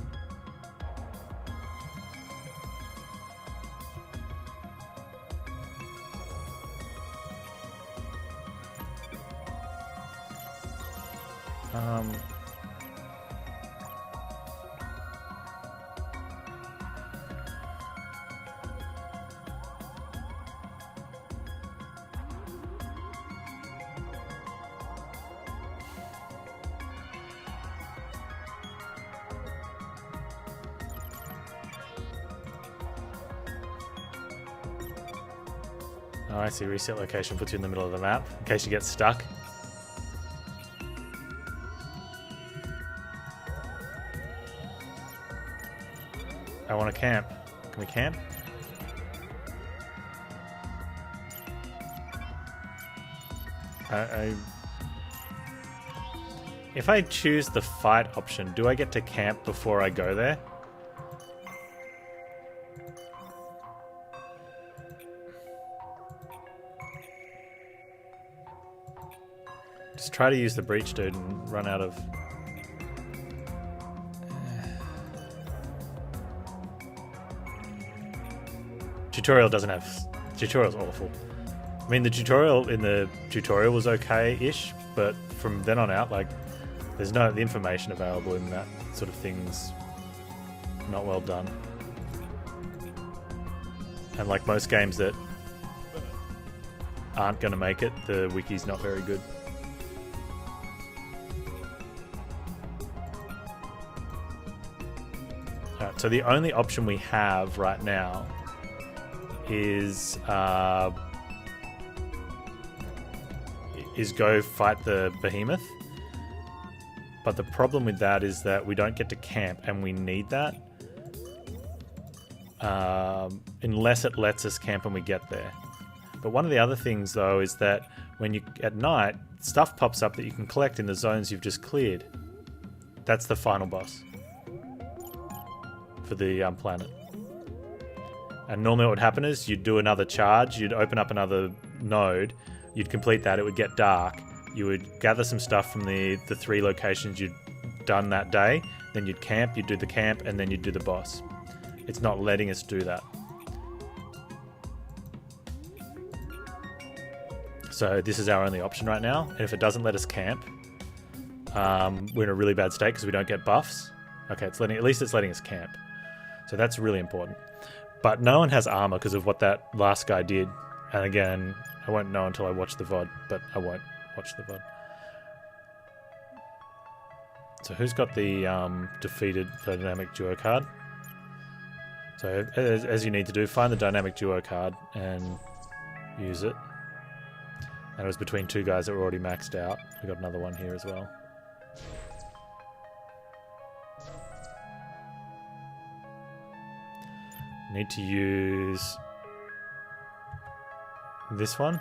Oh, I see. Reset location puts you in the middle of the map in case you get stuck. I want to camp. Can we camp? If I choose the fight option, do I get to camp before I go there? Just try to use the breach, dude, and run out of... Tutorial doesn't have... Tutorial's awful. I mean, the tutorial in the tutorial was okay-ish, but from then on out, like, there's no... The information available in that sort of thing's not well done. And like most games that aren't going to make it, the wiki's not very good. Alright, so the only option we have right now is go fight the Behemoth. But the problem with that is that we don't get to camp, and we need that. Unless it lets us camp when we get there. But one of the other things, though, is that when you at night, stuff pops up that you can collect in the zones you've just cleared. That's the final boss for the planet. And normally what would happen is you'd do another charge, you'd open up another node, you'd complete that, it would get dark, you would gather some stuff from the 3 locations you'd done that day, then you'd camp, you'd do the camp, and then you'd do the boss. It's not letting us do that. So this is our only option right now, and if it doesn't let us camp, we're in a really bad state because we don't get buffs. Okay, at least it's letting us camp. So that's really important. But no one has armor because of what that last guy did. And again, I won't know until I watch the VOD, but I won't watch the VOD. So who's got the defeated dynamic duo card? So as you need to do, find the dynamic duo card and use it. And it was between 2 guys that were already maxed out. We got another one here as well. Need to use this one,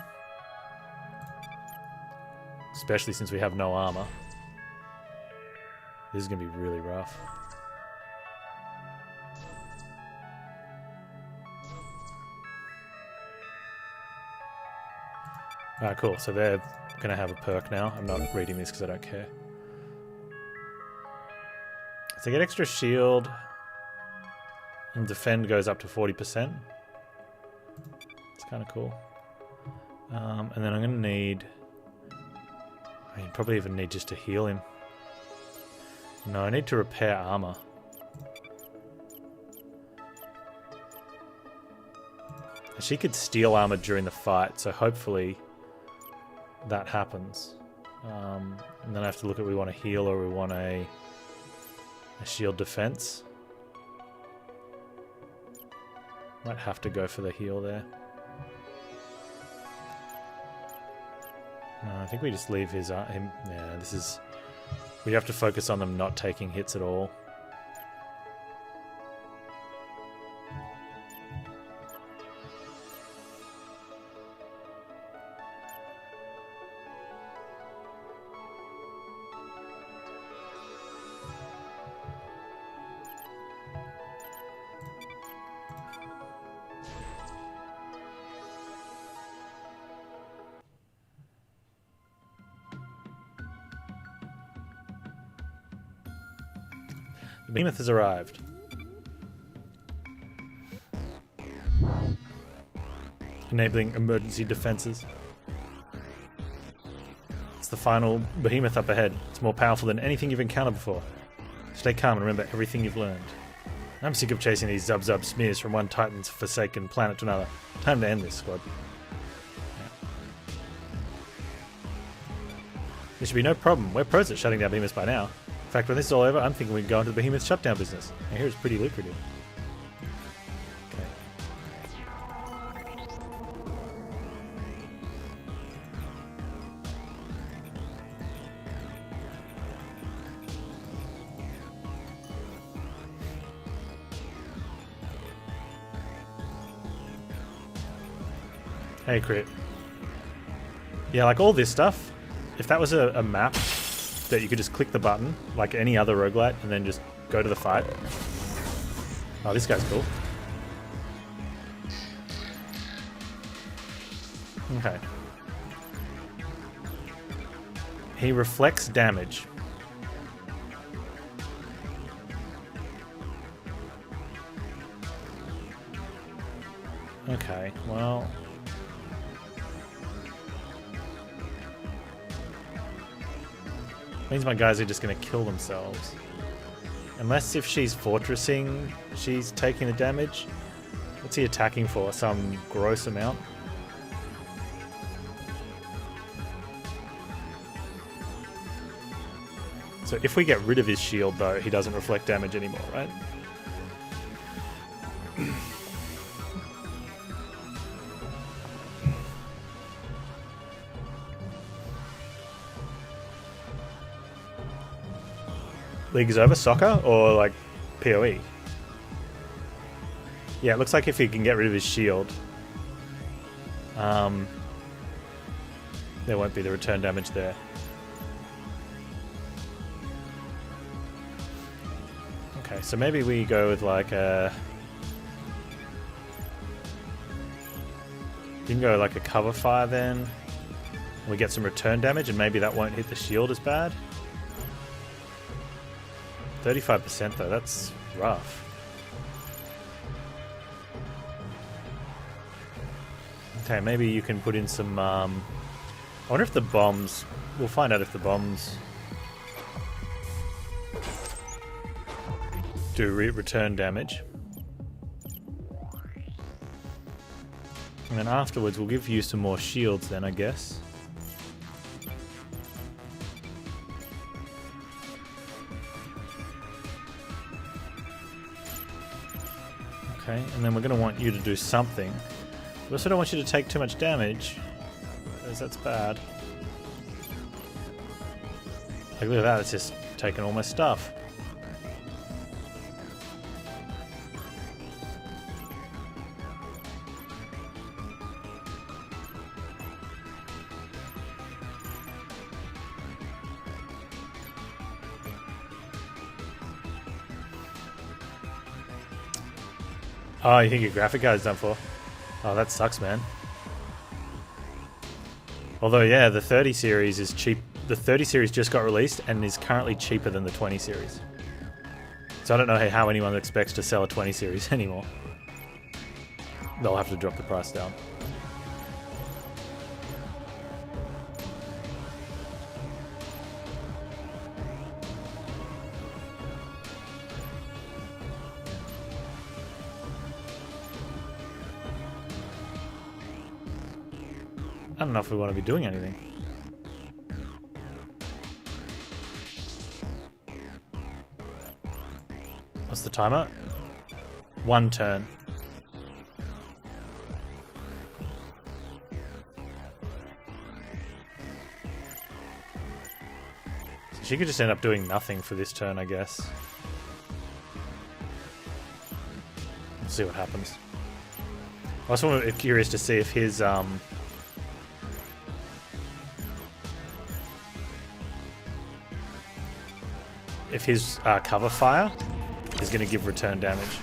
especially since we have no armor. This is gonna be really rough. Alright, cool. So they're gonna have a perk now. I'm not reading this because I don't care. So get extra shield. And defend goes up to 40%. It's kind of cool. And then I'm going to need... I mean, probably even need just to heal him. No, I need to repair armor. She could steal armor during the fight, so hopefully that happens. And then I have to look at we want a heal or we want a shield defense. Might have to go for the heal there. No, I think we just leave his him. Yeah, this is. We have to focus on them not taking hits at all. The Behemoth has arrived. Enabling emergency defenses. It's the final Behemoth up ahead. It's more powerful than anything you've encountered before. Stay calm and remember everything you've learned. I'm sick of chasing these zub-zub smears from one Titan's forsaken planet to another. Time to end this, squad. There should be no problem. We're pros at shutting down Behemoths by now. In fact, when this is all over, I'm thinking we can go into the Behemoth shutdown business. I hear it's pretty lucrative. Hey, crit. Yeah, like all this stuff, if that was a map that you could just click the button, like any other roguelite, and then just go to the fight. Oh, this guy's cool. Okay. He reflects damage. Okay, well... means my guys are just going to kill themselves. Unless if she's fortressing, she's taking the damage. What's he attacking for? Some gross amount? So if we get rid of his shield though, he doesn't reflect damage anymore, right? League is over? Soccer? Or like PoE? Yeah, it looks like if he can get rid of his shield, there won't be the return damage there. Okay, so maybe we go with like a... You can go like a cover fire then. We get some return damage and maybe that won't hit the shield as bad. 35% though, that's rough. Okay, maybe you can put in some... I wonder if the bombs... We'll find out if the bombs... do return damage. And then afterwards we'll give you some more shields then, I guess. Okay, and then we're going to want you to do something. We also don't want you to take too much damage, because that's bad. Like, look at that, it's just taken all my stuff. Oh, you think your graphic card's done for? Oh, that sucks, man. Although, yeah, the 30 series is cheap. The 30 series just got released and is currently cheaper than the 20 series. So I don't know how anyone expects to sell a 20 series anymore. They'll have to drop the price down. I don't know if we want to be doing anything. What's the timer? 1 turn. She could just end up doing nothing for this turn, I guess. Let's see what happens. I was also curious to see if his cover fire is going to give return damage.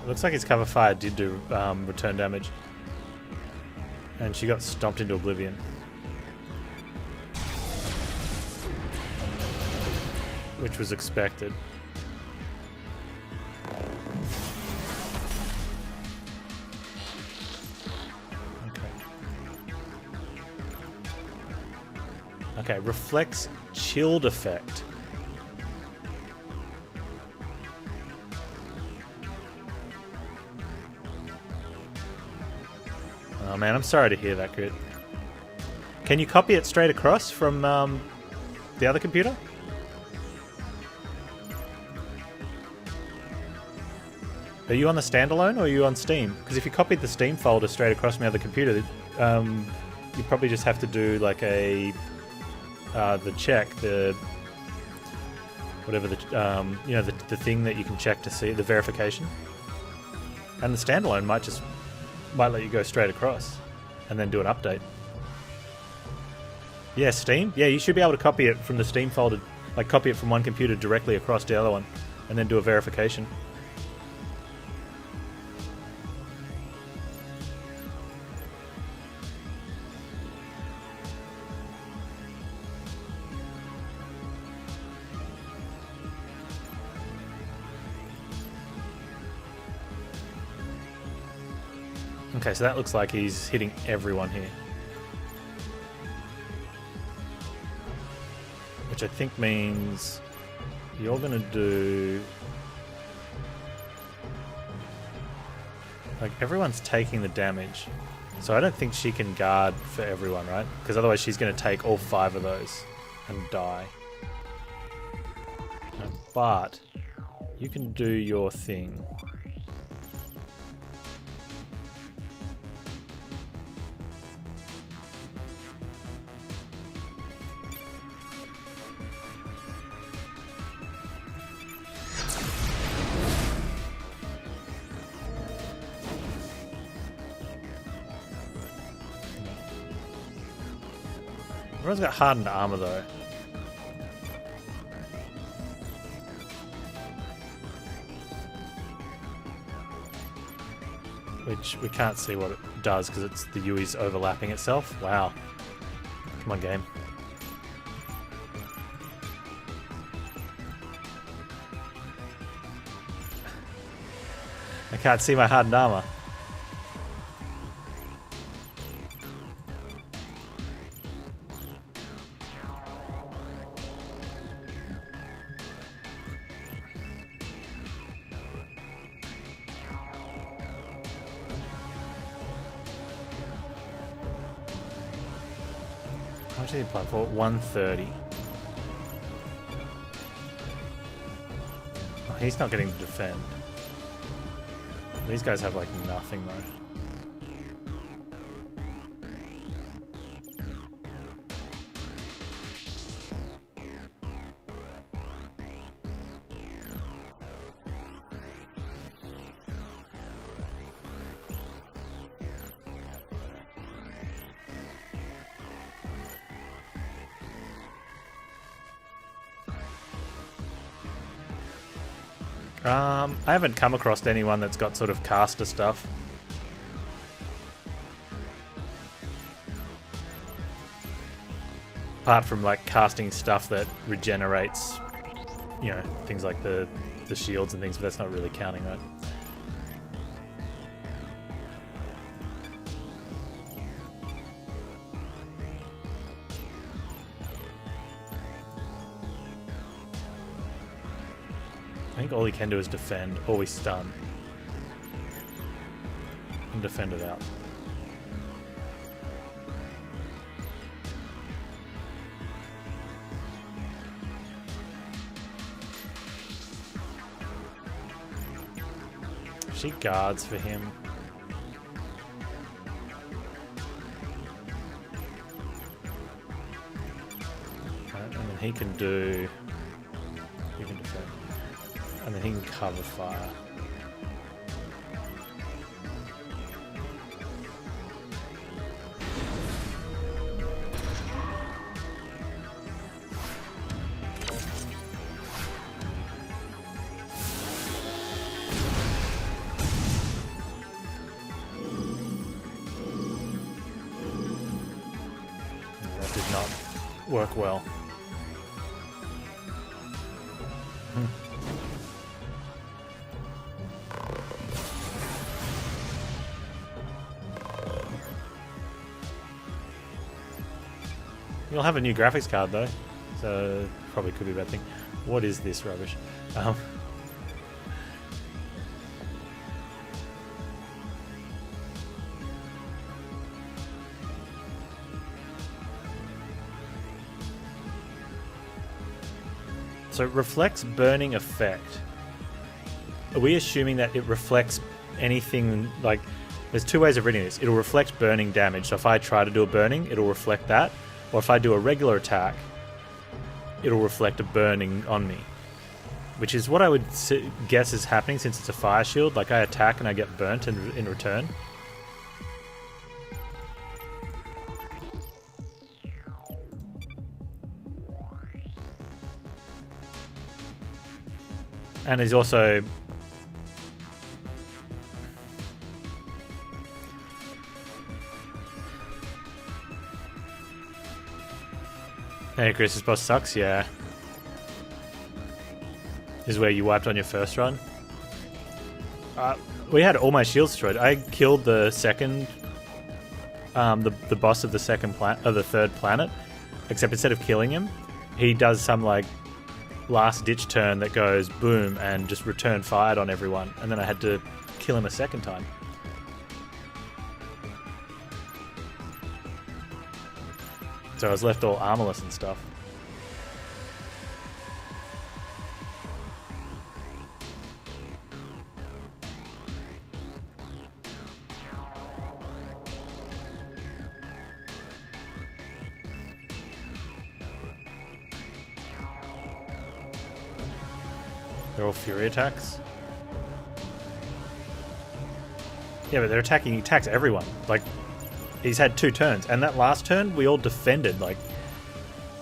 Looks like his cover fire did do return damage. And she got stomped into oblivion. Which was expected. Okay, reflects chilled effect. Oh man, I'm sorry to hear that, Crit. Can you copy it straight across from the other computer? Are you on the standalone or are you on Steam? Because if you copied the Steam folder straight across from the other computer, you probably just have to do like a the check, the whatever the you know, the thing that you can check to see the verification. And the standalone might let you go straight across and then do an update. Yeah, Steam? Yeah, you should be able to copy it from the Steam folder, like copy it from one computer directly across to the other one and then do a verification. Okay, so that looks like he's hitting everyone here. Which I think means you're going to do... Like, everyone's taking the damage. So I don't think she can guard for everyone, right? Because otherwise she's going to take all 5 of those and die. But you can do your thing. Everyone's got hardened armor though. Which we can't see what it does because it's the UI's overlapping itself. Wow. Come on, game. I can't see my hardened armor. How much did he apply for? 130. Oh, he's not getting to defend. These guys have like nothing though. I haven't come across anyone that's got sort of caster stuff. Apart from like casting stuff that regenerates, you know, things like the shields and things, but that's not really counting, right? I think all he can do is defend, or we stun. And defend it out. She guards for him. And then he can do... He can defend. And then he can cover fire. That did not work well. You'll have a new graphics card though, so probably could be a bad thing. What is this rubbish? So it reflects burning effect. Are we assuming that it reflects anything like... There's two ways of reading this. It'll reflect burning damage. So if I try to do a burning, it'll reflect that. Or if I do a regular attack, it'll reflect a burning on me. Which is what I would guess is happening since it's a fire shield. Like I attack and I get burnt in return. And he's also... Hey Chris, this boss sucks, yeah. This is where you wiped on your first run. We had all my shields destroyed. I killed the second... the boss of the the third planet. Except instead of killing him, he does some like... last ditch turn that goes boom and just return fired on everyone, and then I had to kill him a second time. So I was left all armorless and stuff. They're all fury attacks. Yeah, but they're attacking. He attacks everyone. Like, he's had 2 turns, and that last turn we all defended. Like,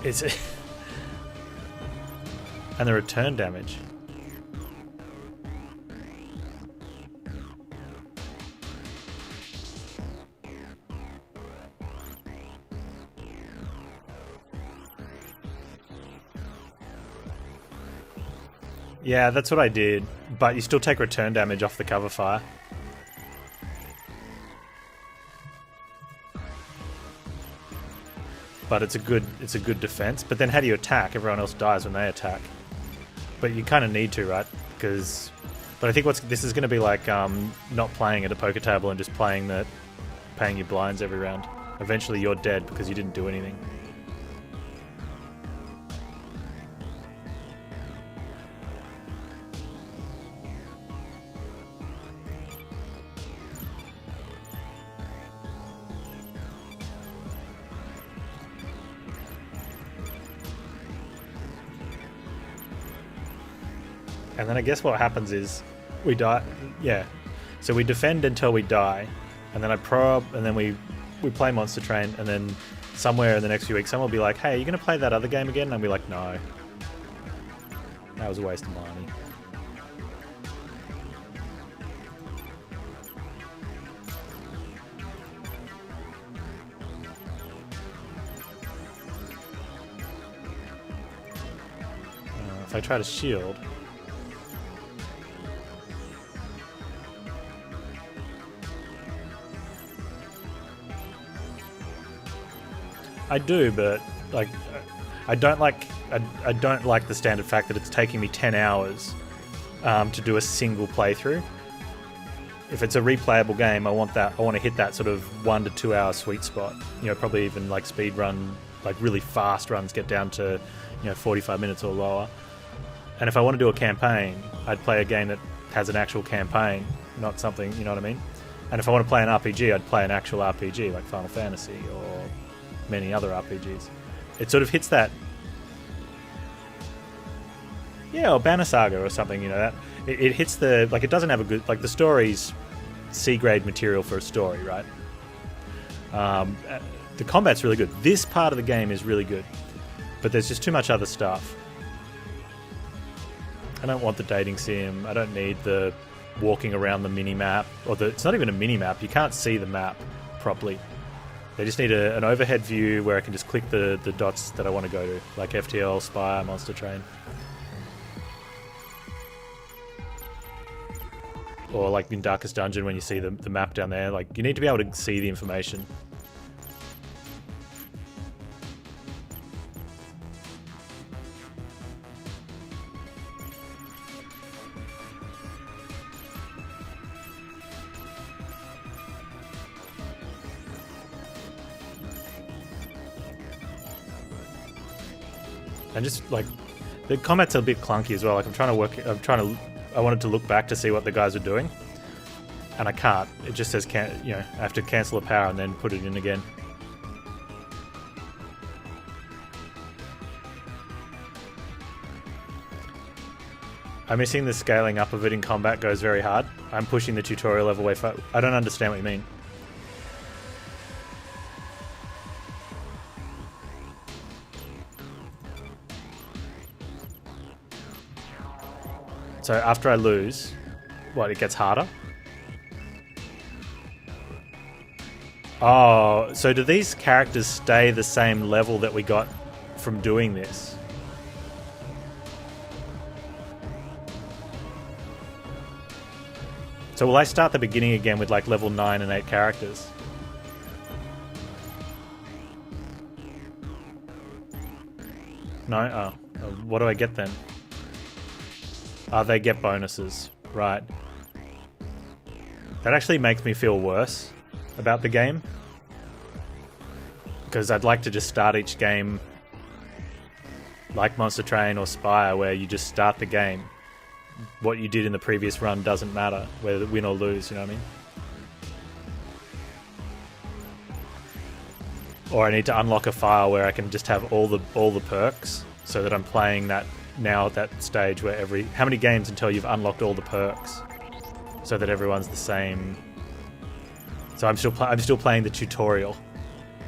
it's and the return damage. Yeah, that's what I did, but you still take return damage off the cover fire. But it's a good defense. But then how do you attack? Everyone else dies when they attack. But you kind of need to, right? Because, but I think this is going to be like not playing at a poker table and just paying your blinds every round. Eventually, you're dead because you didn't do anything. And then I guess what happens is we die. Yeah. So we defend until we die. And then I probe, and then we play Monster Train, and then somewhere in the next few weeks someone will be like, hey, are you going to play that other game again? And I'll be like, no. That was a waste of money. If I try to shield... I do, but like I don't like the standard fact that it's taking me 10 hours to do a single playthrough. If it's a replayable game, I want to hit that sort of 1 to 2 hour sweet spot. You know, probably even like speed run, like really fast runs get down to 45 minutes or lower. And if I want to do a campaign, I'd play a game that has an actual campaign not something, you know what I mean? And if I want to play an RPG, I'd play an actual RPG like Final Fantasy or many other RPGs. It sort of hits that, yeah, or Banner Saga or something, you know, that it hits the, like, it doesn't have a good, like, the story's C-grade material for a story, right? The combat's really good. This part of the game is really good, but there's just too much other stuff. I don't want the dating sim. I don't need the walking around the mini-map. Or it's not even a mini-map. You can't see the map properly. They just need an overhead view where I can just click the dots that I want to go to, like FTL, Spire, Monster Train. Or like in Darkest Dungeon when you see the map down there. Like, you need to be able to see the information. And just like the combat's a bit clunky as well. Like I wanted to look back to see what the guys are doing, and I can't. It just says I have to cancel a power and then put it in again. I'm missing the scaling up of it in combat goes very hard. I'm pushing the tutorial level way far. I don't understand what you mean. So after I lose, what, it gets harder? Oh, so do these characters stay the same level that we got from doing this? So will I start the beginning again with like level 9 and 8 characters? No? Oh. What do I get then? They get bonuses. Right. That actually makes me feel worse about the game. Because I'd like to just start each game like Monster Train or Spire, where you just start the game. What you did in the previous run doesn't matter, whether win or lose, you know what I mean? Or I need to unlock a file where I can just have all the perks, so that I'm playing that now at that stage where how many games until you've unlocked all the perks, so that everyone's the same. So I'm still playing the tutorial,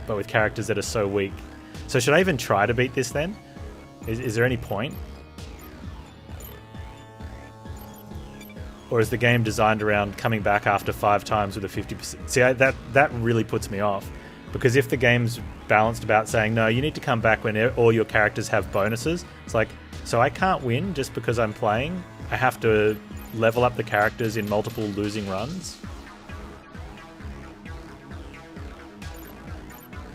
but with characters that are so weak. So should I even try to beat this then? Is there any point? Or is the game designed around coming back after 5 times with a 50%? See, that really puts me off. Because if the game's balanced about saying, no, you need to come back when all your characters have bonuses, it's like, so I can't win just because I'm playing? I have to level up the characters in multiple losing runs?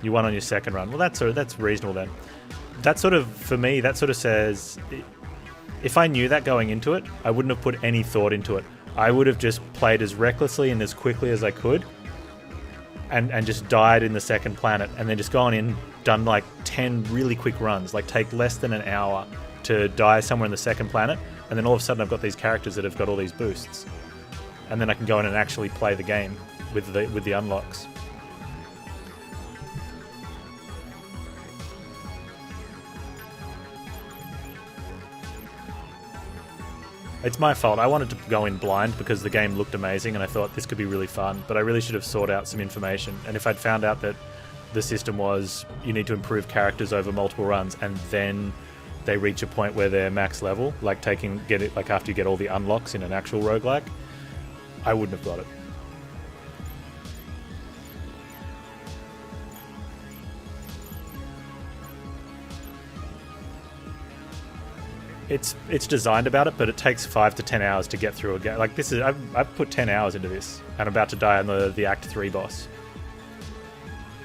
You won on your second run. Well, that's reasonable then. That sort of, for me, that sort of says, if I knew that going into it, I wouldn't have put any thought into it. I would have just played as recklessly and as quickly as I could, and just died in the second planet, and then just gone in, done like 10 really quick runs, like take less than an hour to die somewhere in the second planet, and then all of a sudden I've got these characters that have got all these boosts, and then I can go in and actually play the game with the unlocks. It's my fault. I wanted to go in blind because the game looked amazing and I thought this could be really fun, but I really should have sought out some information. And if I'd found out that the system was you need to improve characters over multiple runs and then they reach a point where they're max level, like get it like after you get all the unlocks in an actual roguelike, I wouldn't have got it. It's designed about it, but it takes 5 to 10 hours to get through a game. Like this is, I've put 10 hours into this, and I'm about to die on the Act 3 boss.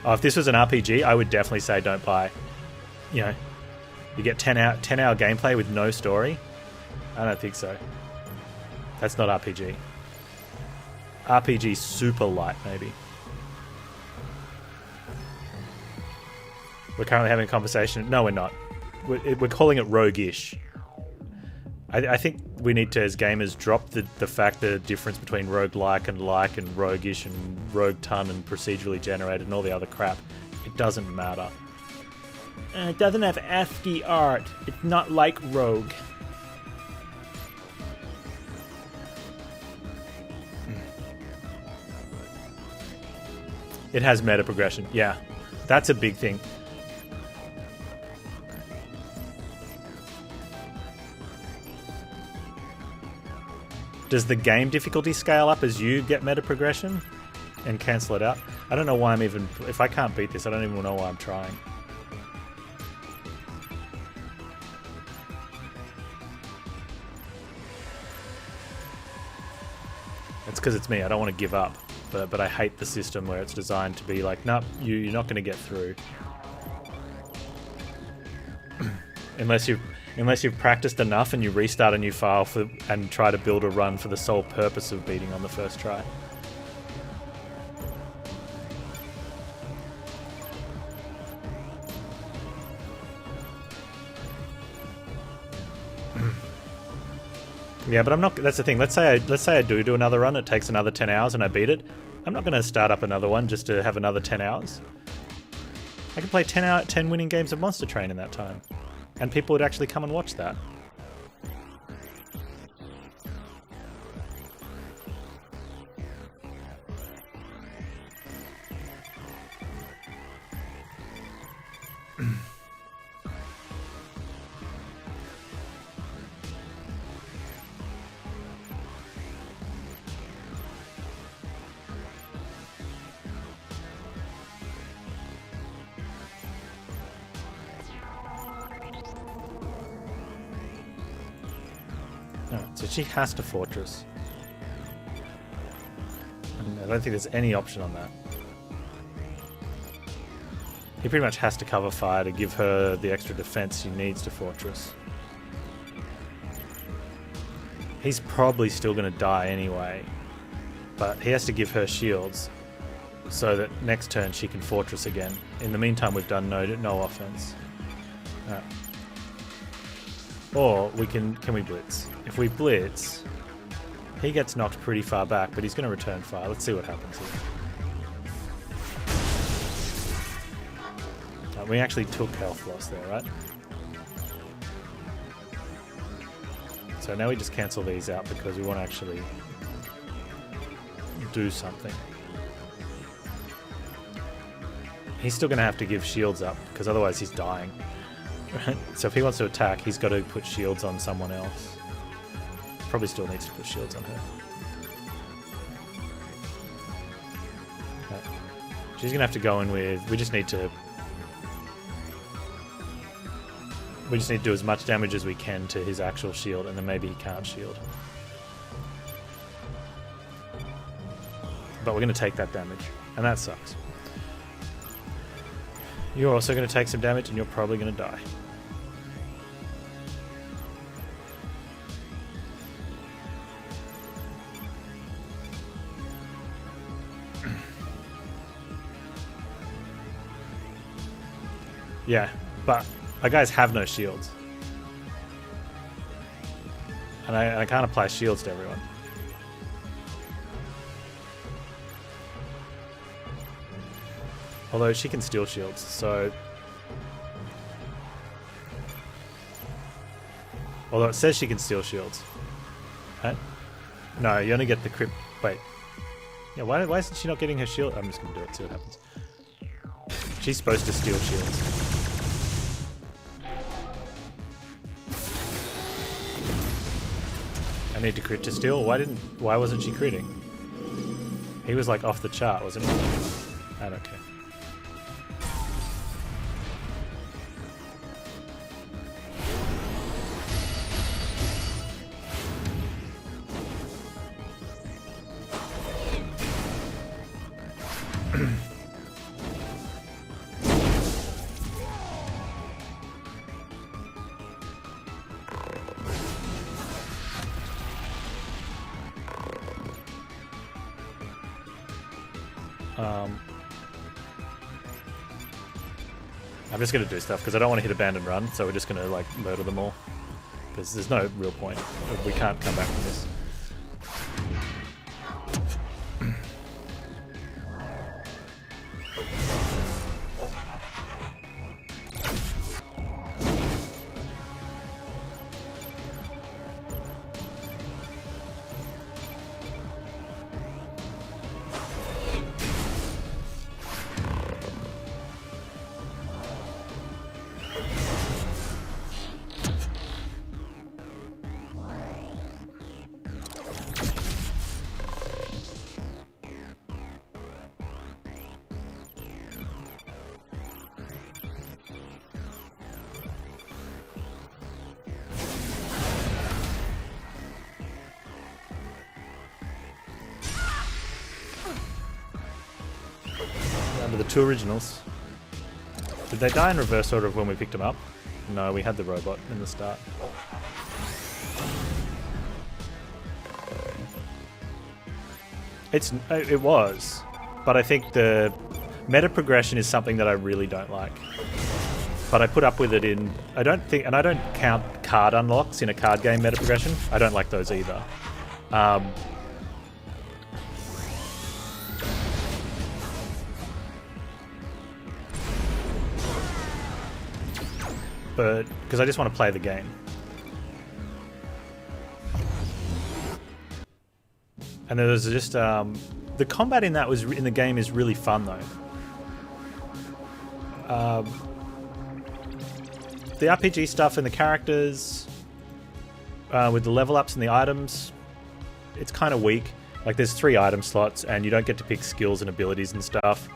Oh, if this was an RPG, I would definitely say don't buy. You know, you get 10 hour gameplay with no story. I don't think so. That's not RPG. RPG super light, maybe. We're currently having a conversation. No, we're not. We're calling it roguish. I think we need to, as gamers, drop the fact the difference between roguelike and roguish and rogue ton and procedurally generated and all the other crap. It doesn't matter. It doesn't have ASCII art. It's not like Rogue. It has meta progression. Yeah, that's a big thing. Does the game difficulty scale up as you get meta progression and cancel it out? I don't know why I'm even... If I can't beat this, I don't even know why I'm trying. It's because it's me. I don't want to give up. But I hate the system where it's designed to be like, nope, you're not going to get through. Unless you've practiced enough and you restart a new file and try to build a run for the sole purpose of beating on the first try. Yeah, but I'm not. That's the thing. Let's say I do another run. It takes another 10 hours and I beat it. I'm not going to start up another one just to have another 10 hours. I could play 10 winning games of Monster Train in that time, and people would actually come and watch that. So she has to fortress. I don't think there's any option on that. He pretty much has to cover fire to give her the extra defense she needs to fortress. He's probably still going to die anyway, but he has to give her shields so that next turn she can fortress again. In the meantime, we've done no offense. Or we can we blitz? If we blitz, he gets knocked pretty far back, but he's going to return fire. Let's see what happens here. We actually took health loss there, right? So now we just cancel these out because we want to actually do something. He's still going to have to give shields up because otherwise he's dying. Right? So if he wants to attack, he's got to put shields on someone else. Probably still needs to put shields on her. Right. She's going to have to go in with... We just need to do as much damage as we can to his actual shield, and then maybe he can't shield. But we're going to take that damage, and that sucks. You're also going to take some damage, and you're probably going to die. Yeah, but our guys have no shields. And I can't apply shields to everyone. Although she can steal shields, so... Although it says she can steal shields. Right? No, you only get the crypt... Wait. Yeah, why isn't she not getting her shield? I'm just going to do it, see what happens. She's supposed to steal shields. I need to crit to steal? Why wasn't she critting? He was like off the chart, wasn't he? I don't care. I'm just going to do stuff because I don't want to hit abandon run, so we're just going to like murder them all. because there's no real point. We can't come back from this. Down to the two originals. Did they die in reverse order of when we picked them up? No, we had the robot in the start. It was, but I think the meta progression is something that I really don't like. But I put up with it in... I don't count card unlocks in a card game meta progression. I don't like those either. But because I just want to play the game. And there was just the combat in that in the game is really fun though. The RPG stuff and the characters, with the level ups and the items, it's kind of weak. Like there's 3 item slots and you don't get to pick skills and abilities and stuff.